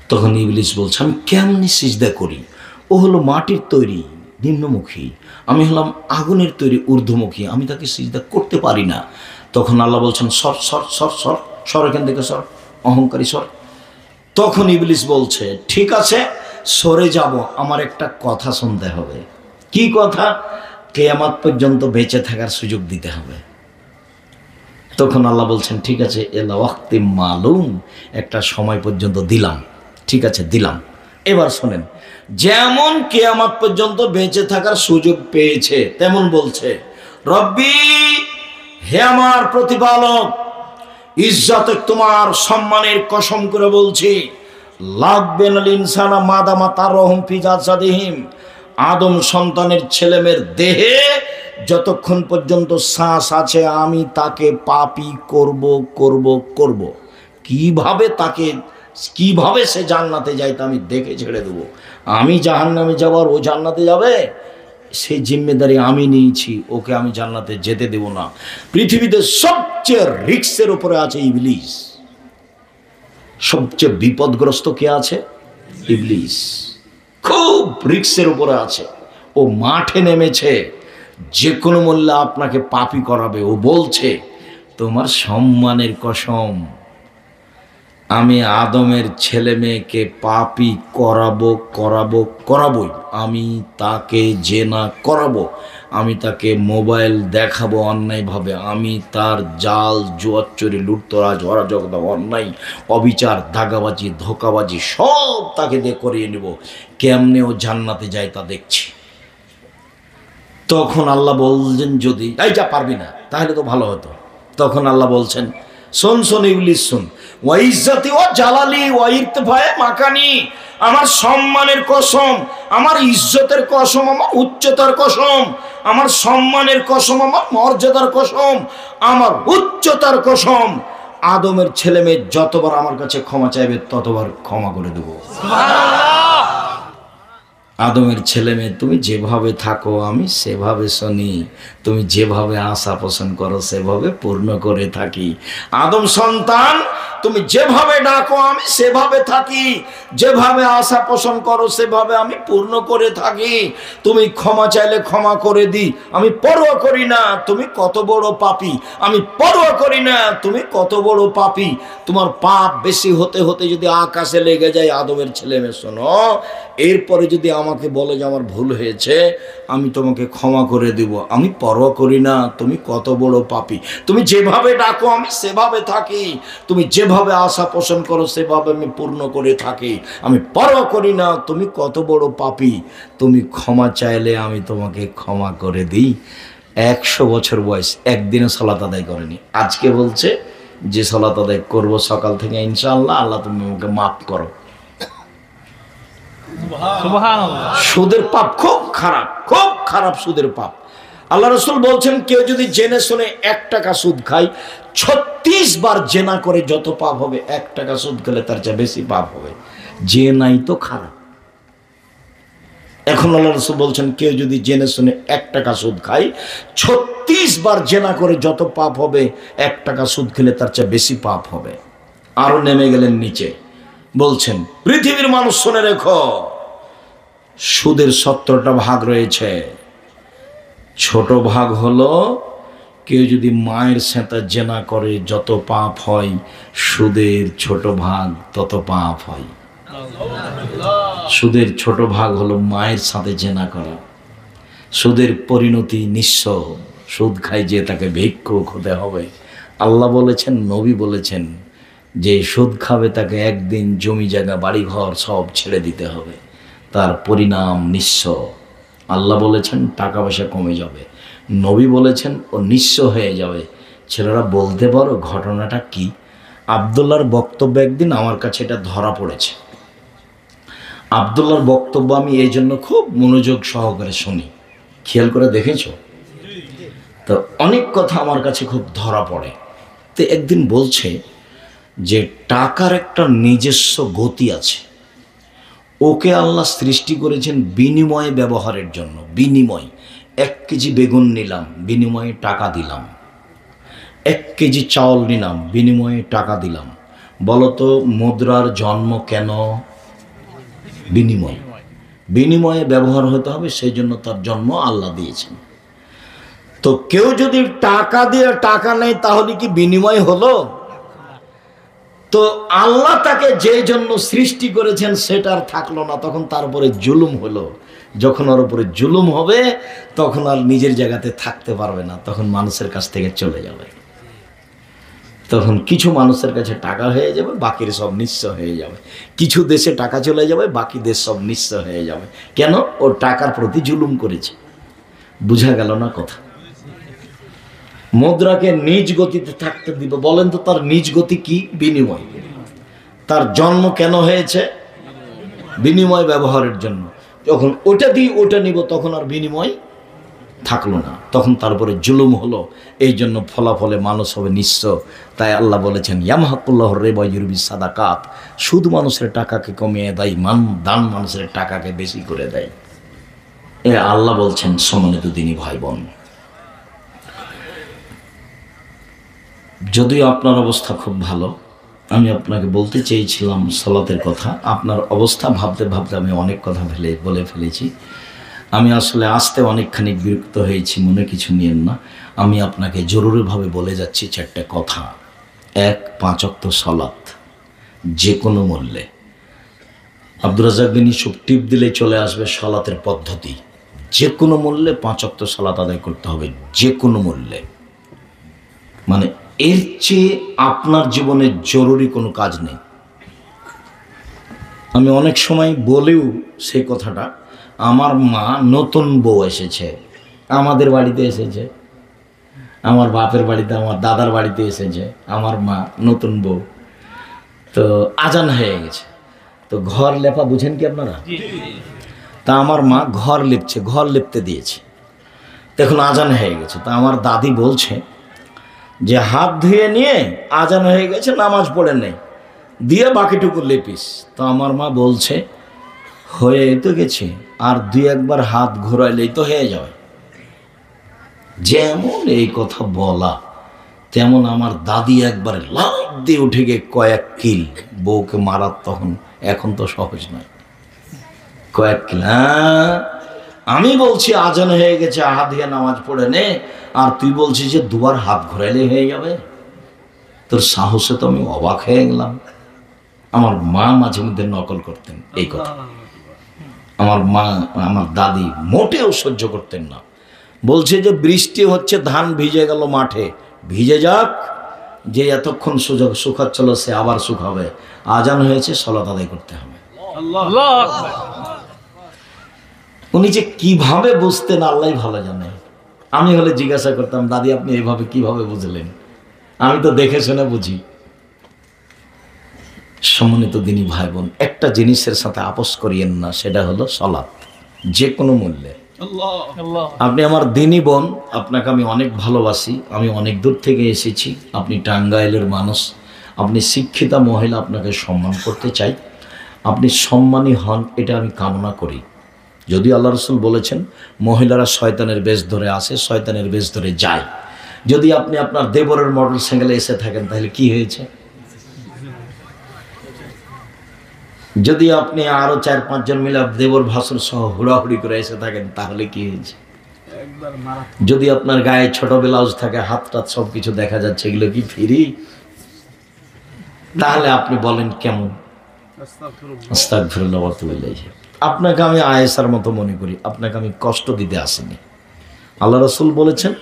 তখন ইবলিস বলছে, আমি কেমনি সিজদা করি? ও হলো মাটির তৈরি, নিম্নমুখী, আমি হলাম আগুনের তৈরি, ঊর্ধ্বমুখী, আমি তাকে সিজদা করতে পারি না। তখন আল্লাহ বলছেন সর সর সর সর সর, এখান থেকে সর, অহংকারী সর। তখন ইবলিস বলছে ঠিক আছে সরে যাব, আমার একটা কথা শুনতে হবে। কি কথা? কিয়ামত পর্যন্ত বেঁচে থাকার সুযোগ দিতে হবে। তখন আল্লাহ বলছেন ঠিক আছে, এলা ওয়াক্তি মালুম, একটা সময় পর্যন্ত দিলাম, ঠিক আছে দিলাম। এবার শোনেন, যেমন কিয়ামত পর্যন্ত বেঁচে থাকার সুযোগ পেয়েছে তেমন বলছে রব্বি, হে আমার প্রতিপালক, ইজ্জতে তোমার সম্মানের কসম করে বলছি, লাগবেন আল ইনসানা মাদামা তারহুম ফি জাসাদিহিম, আদম সন্তানের ছেলেমেয়ের দেহে যতক্ষণ পর্যন্ত শ্বাস আছে আমি তাকে পাপী করব করব করব। কিভাবে সে জান্নাতে যায় তা আমি দেখে ছেড়ে দেবো। আমি জাহান্নামে যাবার ও জান্নাতে যাবে, সেই জিম্মেদারি আমি নিয়েছি, ওকে আমি জান্নাতে যেতে দেব না। পৃথিবীতে সবচেয়ে রিস্কের উপরে আছে ইবলিস। সবচেয়ে বিপদগ্রস্ত কে আছে? ইবলিস। খুব রিস্কের উপরে আছে। ও মাঠে নেমেছে, যে কোনো মূল্যে আপনাকে পাপী করাবে। ও বলছে তোমার সম্মানের কসম, আমি আদমের ছেলে মেয়েকে পাপী করাবোই। আমি তাকে জেনা করাবো, আমি তাকে মোবাইল দেখাবো অন্যায়ভাবে, আমি তার জাল জুয়াচুরি লুটতরাজ অরাজকতা অন্যায় অবিচার দাগাবাজি ধোকাবাজি সব তাকে দিয়ে করিয়ে নেব। কেমনে ও জান্নাতে যায় তা দেখছি। তখন আল্লাহ বলছেন যদি এইটা পারবি না তাহলে তো ভালো হতো। তখন আল্লাহ বলছেন শোন শোন ইবলিস শোন, ওয়া ইজ্জতি ওয়া জালালি ওয়া ইরতিফায়ে মাকানি, আমার সম্মানের কসম, আমার ইজ্জতের কসম, আমার উচ্চতার কসম, আমার সম্মানের কসম, আমার মর্যাদার কসম, আমার উচ্চতার কসম, আদমের ছেলে মেয়ে যতবার আমার কাছে ক্ষমা চাইবে ততবার ক্ষমা করে দেব। আদমের ছেলে মেয়ে তুমি যেভাবে থাকো আমি সেভাবে শুনি, তুমি যেভাবে আশা পোষণ করো সেভাবে পূর্ণ করে থাকি। আদম সন্তান তুমি যেভাবে ডাকো আমি সেভাবে থাকি, যেভাবে আশা পোষণ করো সেভাবে আমি পূর্ণ করে থাকি। তুমি ক্ষমা চাইলে ক্ষমা করে দিই, আমি পরোয়া করি না তুমি কত বড় পাপী, আমি পরোয়া করি না তুমি কত বড় পাপী। তোমার পাপ বেশি হতে হতে যদি আকাশে লেগে যায় আদমের ছেলে মেয়ে শোনো, এরপরে যদি আমাকে বলো যে আমার ভুল হয়েছে আমি তোমাকে ক্ষমা করে দিব, আমি পরোয়া করি না তুমি কত বড় পাপী। তুমি যেভাবে ডাকো আমি সেভাবে থাকি, তুমি যেভাবে আশা পোষণ করো সেভাবে আমি পূর্ণ করে থাকি, আমি পরোয়া করি না তুমি কত বড় পাপী। তুমি ক্ষমা চাইলে আমি তোমাকে ক্ষমা করে দিই। 100 বছর বয়স, একদিনও সালাত আদায় করেনি, আজকে বলছে যে সালাত আদায় করবো সকাল থেকে ইনশাআল্লাহ, আল্লাহ তুমি আমাকে মাফ করো। সুদের পাপ খুব খারাপ, খুব খারাপ সুদের পাপ। আল্লাহ রাসূল বলছেন কেউ যদি জেনে শুনে 1 টাকা সুদ খায় 36 বার জেনা করে যত পাপ হবে 1 টাকা সুদ খেলে তার চেয়ে বেশি পাপ হবে। জেনাই তো খারাপ। এখন আল্লাহ রাসূল বলছেন কেউ যদি জেনে শুনে 1 টাকা সুদ খায় 36 বার জেনা করে যত পাপ হবে 1 টাকা সুদ খেলে তার চেয়ে বেশি পাপ হবে। আরো নেমে গেলেন নিচে, বলছেন পৃথিবীর মানুষ শুনে রেখো, সুদের 17টা ভাগ রয়েছে। ছোট ভাগ হলো কেউ যদি মায়ের সাথে জেনা করে যত পাপ হয় সুদের ছোট ভাগ তত পাপ হয়। সুদের ছোট ভাগ হলো মায়ের সাথে জেনা করা। সুদের পরিণতি নিঃস্ব, সুদ খায় যে তাকে ভিক্ষুক হতে হবে। আল্লাহ বলেছেন, নবী বলেছেন যে সুদ খাবে তাকে একদিন জমি জায়গা বাড়িঘর সব ছেড়ে দিতে হবে, তার পরিণাম নিঃস্ব। আল্লাহ বলেছেন টাকা পয়সা কমে যাবে, নবী বলেছেন ও নিঃস্ব হয়ে যাবে। ছেলেরা বলতে পারো ঘটনাটা কি? আব্দুল্লাহর বক্তব্য একদিন আমার কাছে এটা ধরা পড়েছে। আব্দুল্লাহর বক্তব্য আমি এই জন্য খুব মনোযোগ সহকারে শুনি, খেয়াল করে দেখেছো তো? অনেক কথা আমার কাছে খুব ধরা পড়ে। তো একদিন বলছে যে টাকার একটা নিজস্ব গতি আছে, ওকে আল্লাহ সৃষ্টি করেছেন বিনিময়ে ব্যবহারের জন্য। বিনিময় 1 কেজি বেগুন নিলাম, বিনিময়ে টাকা দিলাম। 1 কেজি চাউল নিলাম, বিনিময়ে টাকা দিলাম। বলতো মুদ্রার জন্ম কেন? বিনিময়, বিনিময়ে ব্যবহার হতে হবে, সেই জন্য তার জন্ম আল্লাহ দিয়েছেন। তো কেউ যদি টাকা দিয়ে টাকা নেয় তাহলে কি বিনিময় হলো? তো আল্লাহ তাকে যে জন্য সৃষ্টি করেছেন সেটা আর থাকলো না, তখন তার উপরে জুলুম হলো। যখন ওর উপরে জুলুম হবে তখন আর নিজের জায়গাতে থাকতে পারবে না, তখন মানুষের কাছ থেকে চলে যাবে। তখন কিছু মানুষের কাছে টাকা হয়ে যাবে, বাকির সব নিঃস্ব হয়ে যাবে। কিছু দেশে টাকা চলে যাবে, বাকি দেশ সব নিঃস্ব হয়ে যাবে। কেন? ওর টাকার প্রতি জুলুম করেছে। বুঝা গেল না কথা? মুদ্রাকে নিজ গতিতে থাকতে দিব, বলেন তো তার নিজ গতি কি? বিনিময়। তার জন্ম কেন হয়েছে? বিনিময় ব্যবহারের জন্য। যখন ওটা দিই ওটা নিব তখন আর বিনিময় থাকলো না, তখন তারপরে জুলুম হলো। এই জন্য ফলাফলে মানুষ হবে নিঃস্ব। তাই আল্লাহ বলেছেন ইয়ামহাকুল্লাহুর রিবা ইউরবি সাদাকাত, সুদ মানুষের টাকাকে কমিয়ে দেয়, দান মানুষের টাকাকে বেশি করে দেয়। এ আল্লাহ বলছেন। সম্মানিত দিনী ভাই বোন, যদিও আপনার অবস্থা খুব ভালো, আমি আপনাকে বলতে চেয়েছিলাম সালাতের কথা। আপনার অবস্থা ভাবতে ভাবতে আমি অনেক কথা বলে ফেলেছি। আমি আসলে আসতে অনেকখানি বিরক্ত হয়েছি, মনে কিছু নিয়েন না। আমি আপনাকে জরুরিভাবে বলে যাচ্ছি চারটে কথা। এক, 5 ওয়াক্ত সালাত যে কোনো মূল্যে। আব্দুর রাজ্জাক বিন ইউসুফ টিপ দিলে চলে আসবে সালাতের পদ্ধতি। যে কোনো মূল্যে 5 ওয়াক্ত সালাত আদায় করতে হবে, যে কোনো মূল্যে। মানে এর চেয়ে আপনার জীবনে জরুরি কোনো কাজ নেই। আমি অনেক সময় বলেও সেই কথাটা, আমার মা নতুন বউ এসেছে, আমাদের বাড়িতে এসেছে, আমার বাপের বাড়িতে, আমার দাদার বাড়িতে এসেছে আমার মা নতুন বউ। তো আজান হয়ে গেছে, তো ঘর লেপা বুঝেন কি আপনারা? তা আমার মা ঘর লিপছে, ঘর লিপতে দিয়েছে। দেখুন আজান হয়ে গেছে, তা আমার দাদি বলছে যে হাত ধুয়ে নিয়ে আজান হয়ে গেছে, নামাজ পড়ে নেই, দিয়ে বাকিটুকু লেপিস। তো আমার মা বলছে হয়ে তো গেছে, আর 2-1 বার হাত ঘোরাইলেই তো হয়ে যাবে। যেমন এই কথা বলা তেমন আমার দাদি একবারে লাফ দিয়ে উঠে গিয়ে কয়েক কিল বউকে মারার। তখন এখন তো সহজ নয়, কয়েক কিল। হ্যাঁ, আমি বলছি আজান হয়ে গেছে, হাত দিয়ে নামাজ পড়ে নে, আর তুই বলছিস যে 2 বার হাত ঘোরাইলে হয়ে যাবে। তোর সাহসে তো আমি অবাক হয়ে গেলাম। আমার মা মাঝে মধ্যে নকল করতেন এই কথা। আমার মা, আমার দাদি মোটেও সহ্য করতেন না। বলছে যে বৃষ্টি হচ্ছে, ধান ভিজে গেল মাঠে, ভিজে যাক, যে এতক্ষণ সুযোগ শুকাচ্ছিল সে আবার শুকাবে। আজান হয়েছে, সালাত আদায় করতে হবে। উনি যে কিভাবে বুঝতেন আল্লাহ ভালো জানে। আমি হলে জিজ্ঞাসা করতাম, দাদি আপনি এভাবে কিভাবে বুঝলেন? আমি তো দেখে শুনে বুঝি। সম্মানিত দিনী ভাই বোন, একটা জিনিসের সাথে আপোষ করিয়েন না, সেটা হলো সালাত, যে কোনো মূল্যে। আপনি আমার দিনী বোন, আপনাকে আমি অনেক ভালোবাসি, আমি অনেক দূর থেকে এসেছি, আপনি টাঙ্গাইলের মানুষ, আপনি শিক্ষিতা মহিলা, আপনাকে সম্মান করতে চাই, আপনি সম্মানী হন, এটা আমি কামনা করি। যদিও আল্লাহ রসুল বলেছেন মহিলারা শয়তানের বেশ ধরে আসে, শয়তানের বেশ ধরে যায়। যদি আপনি আপনার দেবরের মোটর সাইকেলে এসে থাকেন তাহলে কি হয়েছে? যদি আপনি আরো 4-5 জন মিলে দেবর ভাসুর সহ হুড়াহুড়ি করে এসে থাকেন তাহলে কি হয়েছে? যদি আপনার গায়ে ছোট ব্লাউজ থাকে, হাত টাত সবকিছু দেখা যাচ্ছে, এগুলো কি ফ্রি? তাহলে আপনি বলেন কেমন? আস্তাগফিরুল্লাহ ওয়া আতুবু ইলাইহি। আপনাকে আমি আয়েশার মতো মনে করি, আপনাকে আমি কষ্ট দিতে আসিনি। আল্লাহ রাসূল বলেছেন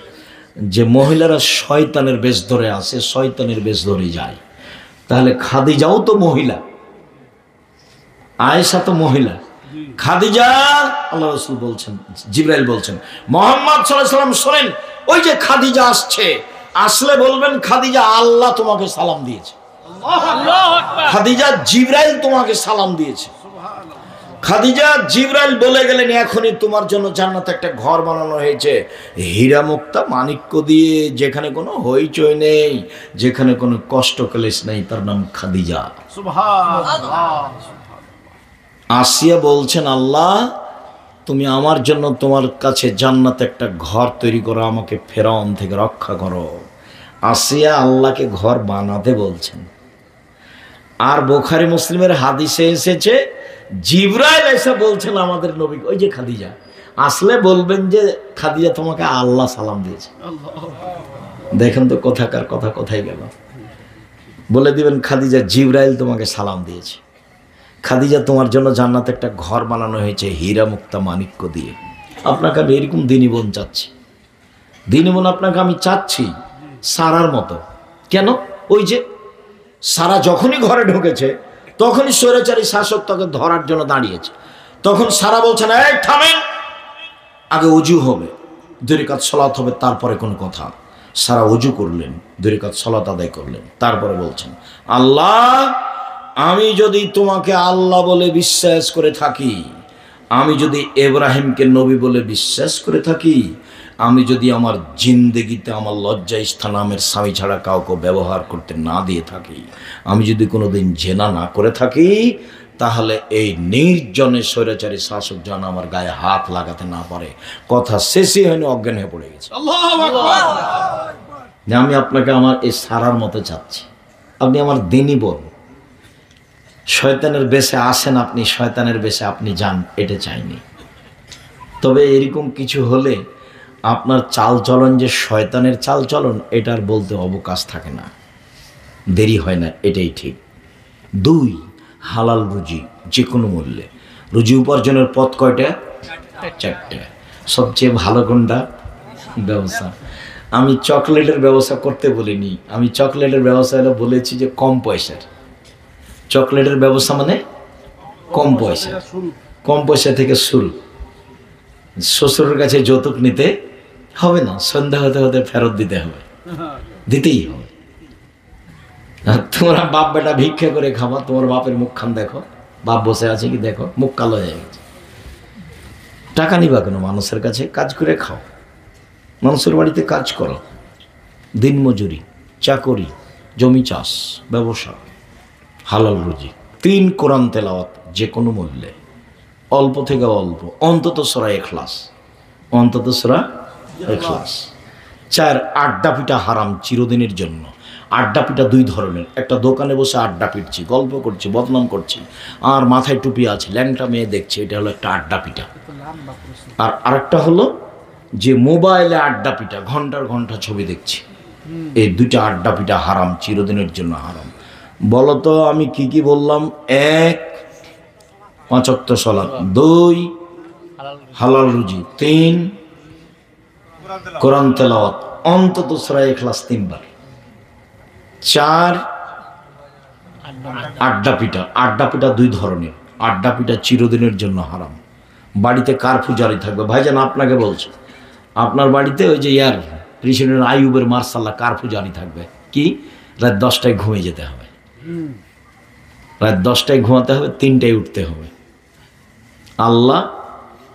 যে মহিলারা শয়তানের বেশ ধরে আসে, শয়তানের বেশ ধরে যায়। তাহলে খাদিজাও তো মহিলা, আয়েশা তো মহিলা। খাদিজা, আল্লাহ রাসূল বলছেন, জিবরাইল বলছেন মুহাম্মদ সাল্লাল্লাহু আলাইহি ওয়াসাল্লাম শোনেন, ওই যে খাদিজা আসছে, আসলে বলবেন খাদিজা আল্লাহ তোমাকে সালাম দিয়েছে, খাদিজা জিবরাইল তোমাকে সালাম দিয়েছে। খাদিজা জিবরাইল বলে গেলেন এখনই তোমার জন্য জান্নাতে একটা ঘর বানানো হয়েছে, হীরা মুক্তা মাণিক্য দিয়ে, যেখানে কোনো হইচই নেই, যেখানে কোনো কষ্ট ক্লেশ নেই, তার নাম খাদিজা। সুবহানাল্লাহ। আসিয়া বলছেন আল্লাহ তুমি আমার জন্য তোমার কাছে জান্নাতে একটা ঘর তৈরি করো, আমাকে ফেরাউন থেকে রক্ষা করো। আসিয়া আল্লাহকে ঘর বানাতে বলছেন। আর বুখারী মুসলিমের হাদিসে এসেছে জিবরাইল এসে বলছেন আমাদের নবী, ওই যে খাদিজা, আসলে বলবেন যে খাদিজা তোমাকে আল্লাহ সালাম দিয়েছে। দেখেন তো কোথাকার কথা কোথায় গেল। বলে দিবেন খাদিজা জিবরাইল তোমাকে সালাম দিয়েছে। খাদিজা তোমার জন্য জান্নাতে একটা ঘর বানানো হয়েছে হীরা মুক্তা মাণিক্য দিয়ে। আপনাকে আমি এরকম দিনী বোন চাচ্ছি, দিনী বোন আপনাকে আমি চাচ্ছি সারার মতো। কেন? ওই যে সারা যখনই ঘরে ঢুকেছে তখনই স্বৈরাচারী শাসক তাকে ধরার জন্য দাঁড়িয়েছে। তখন সারা বলছেন, এই থামেন, আগে অজু হবে, 2 রাকাত সালাত হবে, তারপরে কোনো কথা। সারা অজু করলেন, 2 রাকাত সালাত আদায় করলেন, তারপরে বলছেন, আল্লাহ আমি যদি তোমাকে আল্লাহ বলে বিশ্বাস করে থাকি, আমি যদি ইব্রাহিমকে নবী বলে বিশ্বাস করে থাকি, আমি যদি আমার জিন্দেগিতে আমার লজ্জা স্থান নামের স্বামী ছাড়া কাউকে ব্যবহার করতে না দিয়ে থাকি, আমি যদি কোনোদিন জেনা না করে থাকি, তাহলে এই নির্জনে স্বৈরাচারী শাসক যেন আমার গায়ে হাত লাগাতে না পারে। কথা শেষই হয়নি, অজ্ঞান হয়ে পড়ে গেছে। যে আমি আপনাকে আমার এই সারার মতো চাচ্ছি, আপনি আমার দিনই বোন। শয়তানের বেশে আসেন আপনি, শয়তানের বেশে আপনি যান, এটা চাইনি। তবে এরকম কিছু হলে আপনার চালচলন যে শয়তানের চালচলন, এটার বলতে অবকাশ থাকে না, দেরি হয় না, এটাই ঠিক। 2, হালাল রুজি, যে কোনো মূল্যে। রুজি উপার্জনের পথ কয়টা? 4টা। সবচেয়ে ভালো কোনটা? ব্যবসা। আমি চকলেটের ব্যবসা করতে বলিনি, আমি চকলেটের ব্যবসা হলো বলেছি যে কম পয়সার। চকলেটের ব্যবসা মানে কম পয়সা, কম পয়সা থেকে শুরু। শ্বশুরের কাছে যৌতুক নিতে হবে না, সন্ধ্যা হতে হতে ফেরত দিতে হবে, দিতেই হবে। তোমরা বাপ বেটা ভিক্ষা করে খাবা, তোমার বাপের মুখখান দেখো, বাপ বসে আছে কি দেখো, মুখ কালো হয়ে গেছে। টাকা নিবা কেন মানুষের কাছে? কাজ করে খাও, মানুষের বাড়িতে কাজ করো, দিনমজুরি, চাকরি, জমি চাষ, ব্যবসা, হালাল রুজি। 3, কোরআন তেলাওয়াত যে কোনো মূল্যে, অল্প থেকে অল্প, অন্তত সূরা ইখলাস, অন্তত সূরা ইখলাস। 4, আড্ডা পিটা হারাম চিরদিনের জন্য। আড্ডা পিটা 2 ধরনের, একটা দোকানে বসে আড্ডা পিটছি, গল্প করছি, বদনাম করছি, আর মাথায় টুপি আছে, ল্যাংটা মেয়ে দেখছে, এটা হলো একটা আড্ডা পিটা। আর আরেকটা হলো যে মোবাইলে আড্ডা পিটা, ঘন্টার ঘন্টা ছবি দেখছি। এই 2টা আড্ডা পিটা হারাম, চিরদিনের জন্য হারাম। বলো তো আমি কি কি বললাম? 1, 5 ওয়াক্ত সালাত, 2, হালাল রুজি, 3, কোরআন তেলাওয়াত, অন্তত সূরা ইখলাস 3 বার, 4, আড্ডা পিটা। আড্ডা পিটা 2 ধরনের, আড্ডা পিটা চিরদিনের জন্য হারাম। বাড়িতে কারফিউ জারি থাকবে। ভাইজান আপনাকে বলছি, আপনার বাড়িতে ওই যে প্রেসিডেন্ট আইয়ুবের মার্শাল্লাহ কারফিউ জারি থাকবে। কি? রাত 10টায় ঘুমিয়ে যেতে হবে, রাত 10টায় ঘুমাতে হবে, 3টায় উঠতে হবে। আল্লাহ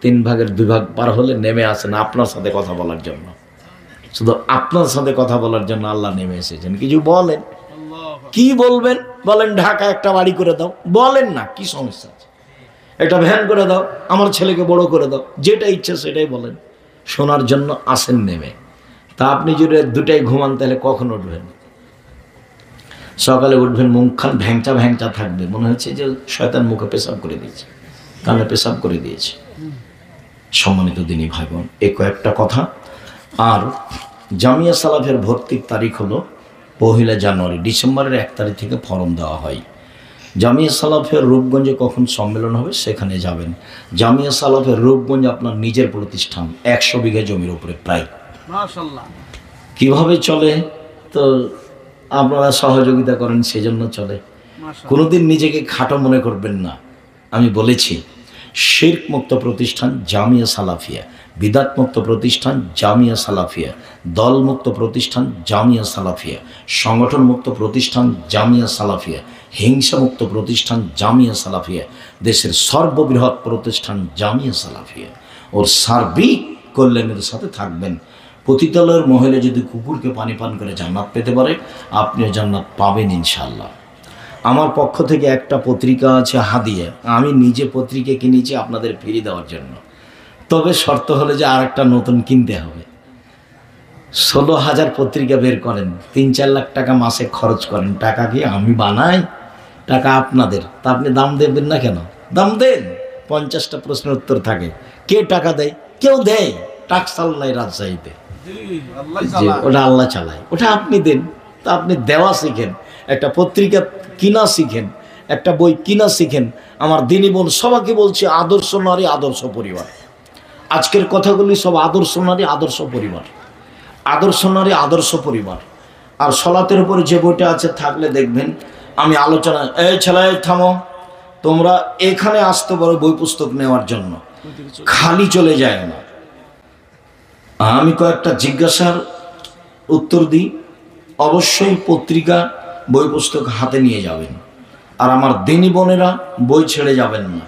3 ভাগের 2 ভাগ পার হলে নেমে আসেন আপনার সাথে কথা বলার জন্য, শুধু আপনার সাথে কথা বলার জন্য আল্লাহ নেমে এসেছেন। কিছু বলেন, কি বলবেন? বলেন ঢাকা একটা বাড়ি করে দাও, বলেন না, কি সমস্যা আছে? একটা ভ্যান করে দাও, আমার ছেলেকে বড় করে দাও, যেটা ইচ্ছে সেটাই বলেন, শোনার জন্য আসেন নেমে। তা আপনি যদি 2টায় ঘুমান তাহলে কখন উঠবেন? সকালে উঠবেন, মুখখান ভ্যাংচা ভ্যাংচা থাকবে, মনে হচ্ছে যে শয়তান মুখে পেশাব করে দিয়েছে, কানে পেশাব করে দিয়েছে। সম্মানিত দিনী ভাই বোন, এই কয়েকটা কথা। আর জামিয়া সালাফের ভর্তির তারিখ হলো 1 জানুয়ারি। ডিসেম্বরের 1 তারিখ থেকে ফর্ম দেওয়া হয়। জামিয়া সালাফের রূপগঞ্জে কখন সম্মেলন হবে সেখানে যাবেন। জামিয়া সালাফের রূপগঞ্জ আপনার নিজের প্রতিষ্ঠান, 100 বিঘা জমির উপরে প্রায়। মাশাআল্লাহ। কিভাবে চলে? তো আপনারা সহযোগিতা করেন, সেজন্য চলে। কোনোদিন নিজেকে খাটো মনে করবেন না। আমি বলেছি শিরক মুক্ত প্রতিষ্ঠান জামিয়া সালাফিয়া, বিদাত মুক্ত প্রতিষ্ঠান জামিয়া সালাফিয়া, দল মুক্ত প্রতিষ্ঠান জামিয়া সালাফিয়া, সংগঠন মুক্ত প্রতিষ্ঠান জামিয়া সালাফিয়া, হিংসা মুক্ত প্রতিষ্ঠান জামিয়া সালাফিয়া, দেশের সর্ববৃহৎ প্রতিষ্ঠান জামিয়া সালাফিয়া। ওর সার্বিক কল্যাণের সাথে থাকবেন। পতিতালয়ের মহিলা যদি কুকুরকে পানি পান করে জান্নাত পেতে পারে, আপনিও জান্নাত পাবেন ইনশাআল্লাহ। আমার পক্ষ থেকে একটা পত্রিকা আছে হাদিয়া, আমি নিজে পত্রিকা কিনেছি আপনাদের ফিরিয়ে দেওয়ার জন্য। তবে শর্ত হলে যে আরেকটা নতুন কিনতে হবে। 16,000 পত্রিকা বের করেন, 3-4 লাখ টাকা মাসে খরচ করেন। টাকা কি আমি বানাই? টাকা আপনাদের। তা আপনি দাম দেবেন না কেন? দাম দেন। 50টা প্রশ্নের উত্তর থাকে। কে টাকা দেয়? কেউ দেয়, টাকসাল নাই রাজশাহীতে, ওটা আল্লাহ চালায়, ওটা আপনি দেন। তা আপনি দেওয়া শিখেন, একটা পত্রিকা কিনা শিখেন, একটা বই কিনা শিখেন। আমার দিনী বোন সবাইকে বলছি, আদর্শ নারী আদর্শ পরিবার। আজকের কথাগুলি সব আদর্শ নারী আদর্শ পরিবার, আদর্শ নারী আদর্শ পরিবার। আর সলাতের উপরে যে বইটা আছে থাকলে দেখবেন আমি আলোচনা, এই ছেলে থামো, তোমরা এখানে আসতে পারো বই পুস্তক নেওয়ার জন্য, খালি চলে যায় না। আমি কয়েকটা জিজ্ঞাসার উত্তর দিই, অবশ্যই পত্রিকা বই পুস্তক হাতে নিয়ে যাবেন। আর আমার দিনী বোনেরা বই ছেড়ে যাবেন না,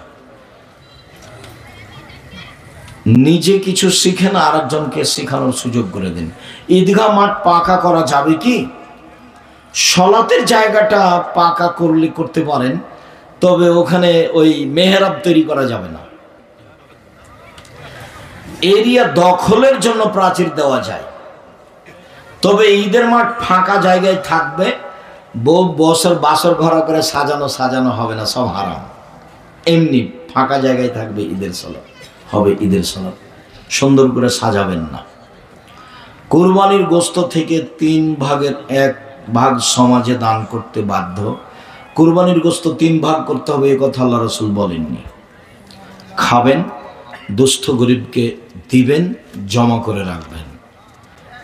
নিজে কিছু শিখেন, আর একজনকে শেখানোর সুযোগ করে দিন। ঈদগাহ মাঠ পাকা করা যাবে কি? সলাতের জায়গাটা পাকা করলে করতে পারেন, তবে ওখানে ওই মেহরাব তৈরি করা যাবে না। এরিয়া দখলের জন্য প্রাচীর দেওয়া যায়, তবে ঈদের মাঠ ফাঁকা জায়গায় থাকবে। বাসর ঘর করে সাজানো সাজানো হবে না, সব হারাম। এমনি ফাঁকা জায়গায় থাকবে, ঈদের সালাত হবে, ঈদের সালাত সুন্দর করে সাজাবেন না। কুরবানির গোশত থেকে 3 ভাগের 1 ভাগ সমাজে দান করতে বাধ্য। কুরবানির গোশত 3 ভাগ করতে হবে, এ কথা আল্লাহ রাসূল বলেননি। খাবেন, দুস্থ গরিবকে দিবেন, জমা করে রাখবেন।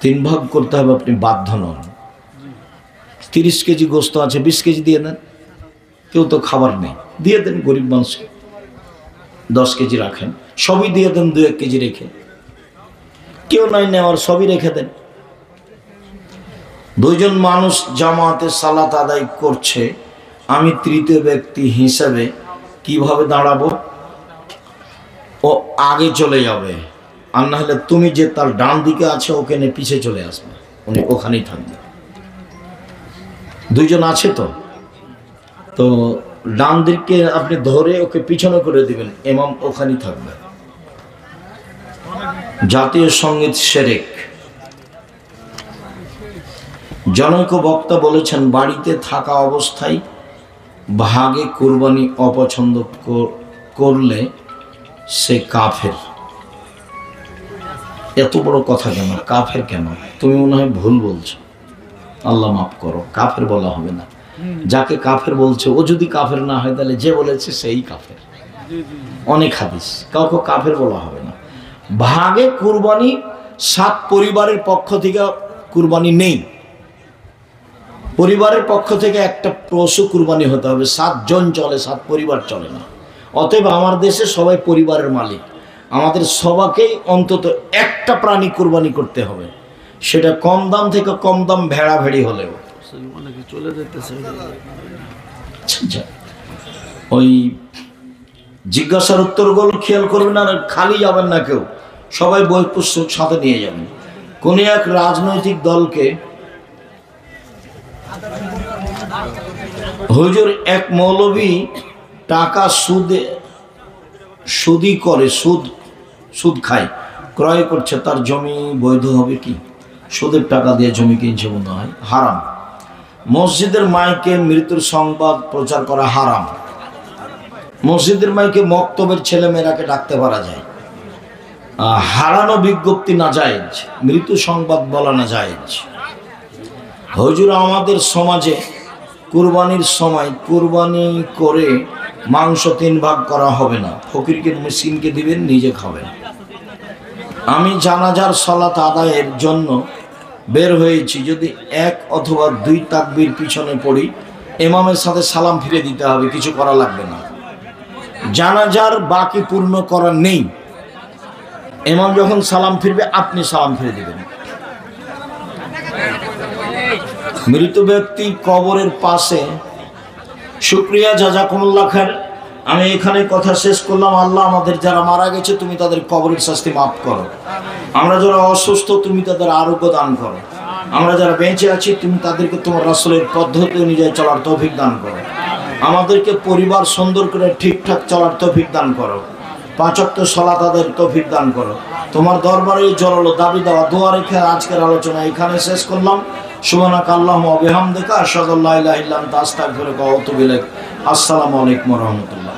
3 ভাগ করতে হবে, আপনি বাধ্য নন। 30 কেজি গোশত আছে, 20 কেজি দিয়ে দেন। কেউ তো খাবার নেই, দিয়ে দেন গরিব মানুষকে। 10 কেজি রাখেন, সবই দিয়ে দেন 2-1 কেজি রেখে। কেউ নাই নেওয়ার, সবই রেখে দেন। 2 জন মানুষ জামাতে সালাত আদায় করছে, আমি তৃতীয় ব্যক্তি হিসেবে কিভাবে দাঁড়াবো? ও আগে চলে যাবে, আর না হলে তুমি যে তার ডান দিকে আছে ওকে নিয়ে পিছে চলে আসবে, উনি ওখানেই থাকবে। 2 জন আছে তো ডান দিকে আপনি ধরে ওকে পিছনে করে দিবেন, ইমাম ওখানেই থাকবে। জাতীয় সঙ্গীত শিরক। জনৈক বক্তা বলেছেন, বাড়িতে থাকা অবস্থায় ভাগে কুরবানি অপছন্দ করলে সে কাফের। এত বড় কথা কেন? কাফের কেন? তুমি মনে হয় ভুল বলছো, আল্লাহ মাফ করো। কাফের বলা হবে না। যাকে কাফের বলছে ও যদি কাফের না হয়, তাহলে যে বলেছে সেই কাফের। অনেক হাদিস, কাউকে কাফের বলা হবে না। ভাগে কুরবানি 7 পরিবারের পক্ষ থেকে কুরবানি নেই। পরিবারের পক্ষ থেকে একটা পশু কুরবানি হতে হবে। 7 জন চলে, 7 পরিবার চলে না। অতএব আমার দেশে সবাই পরিবারের মালিক, আমাদের সবাইকেই অন্তত একটা প্রাণী কুরবানি করতে হবে, সেটা কম দাম থেকে কম দাম ভেড়া ভেড়ি হলেও। চলে যেতেছে ওই জিজ্ঞাসার উত্তরগুলো খেয়াল করবেন, আর খালি যাবেন না কেউ, সবাই বই পুস্তক সাথে নিয়ে যাবেন। কোন এক রাজনৈতিক দলকে হুজুর এক মৌলবী টাকা সুদি করে, সুদ খায়, ক্রয় করছে, তার জমি বৈধ হবে কি? সুদের টাকা দিয়ে জমি কিনছে, মনে হয় হারাম। মসজিদের মাইকে মৃত্যুর সংবাদ প্রচার করা হারাম। মসজিদের মাইকে মক্তবের ছেলেমেয়েরাকে ডাকতে পারা যায়, হারানো বিজ্ঞপ্তি না জায়েজ, মৃত্যু সংবাদ বলা না জায়েজ। হুজুর আমাদের সমাজে কুরবানির সময় কুরবানি করে মাংস 3 ভাগ করা হবে না, ফকিরকে মিসকিনকে দিবেন, নিজে খাবেন। আমি জানাজার সালাত আদায়ের জন্য বের হয়েছি, যদি 1 অথবা 2 তাকবীর পিছনে পড়ি, ইমামের সাথে সালাম ফিরে দিতে হবে, কিছু করা লাগবে না। জানাজার বাকি পূর্ণ করা নেই, ইমাম যখন সালাম ফিরবে আপনি সালাম ফিরে দিবেন। মৃত ব্যক্তি কবরের পাশে, শুকরিয়া, জাযাকুমুল্লাহ খায়ের। আমি এখানে কথা শেষ করলাম। আল্লাহ আমাদের যারা মারা গেছে তুমি তাদের কবরের শাস্তি মাফ করো, আমরা যারা অসুস্থ তুমি তাদের আরোগ্য দান করো, আমরা যারা বেঁচে আছি তুমি তাদেরকে তোমার রাসূলের পদ্ধতি অনুযায়ী চলার তৌফিক দান করো, আমাদেরকে পরিবার সুন্দর করে ঠিকঠাক চলার তৌফিক দান করো, 5 ওয়াক্ত সালাত আদায়ের তৌফিক দান করো। তোমার দরবারে জোরালো দাবি দেওয়া দোয়া রেখে আজকের আলোচনা এখানে শেষ করলাম। সুবহানাকা আল্লাহুম্মা ওয়া বিহামদিকা আশহাদু আল্লা ইলাহা ইল্লা আনতা আস্তাগফিরুকা ওয়া আতুবু ইলাইক। আসসালামু আলাইকুম ওয়া রাহমাতুল্লাহ।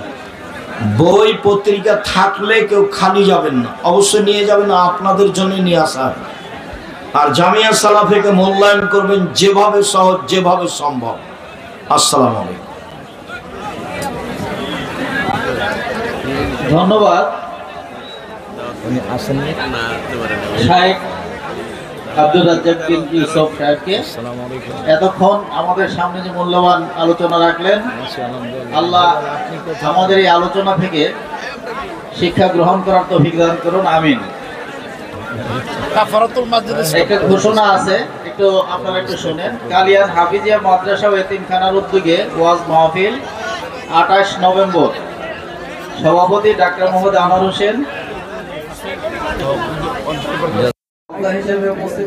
বই পত্রিকা থাকলে কেউ খালি যাবেন না, অবশ্যই নিয়ে যাবেন, আপনাদের জন্য নিয়ে আসা। আর জামিয়া সালাফিকে মূল্যায়ন করবেন যেভাবে সহজ, যেভাবে সম্ভব। আসসালামু আলাইকুম। ধন্যবাদ শাইখ আব্দুর রাজ্জাক বিন ইউসুফ সাহেবকে। এতক্ষণ আমাদের সামনে যে মূল্যবান আলোচনা রাখলেন, আল্লাহ আমাদের এই আলোচনা থেকে শিক্ষা গ্রহণ করার তৌফিক দান করুন, আমিন। একটা ঘোষণা আছে, একটু আপনারা একটু শুনেন। কালিয়ান হাফিজিয়া মাদ্রাসা ও এতিমখানার উদ্যোগে ওয়াজ মাহফিল 28 নভেম্বর। সভাপতি ডাক্তার মোহাম্মদ আনোয়ার হোসেন হিসেবে উপস্থিত।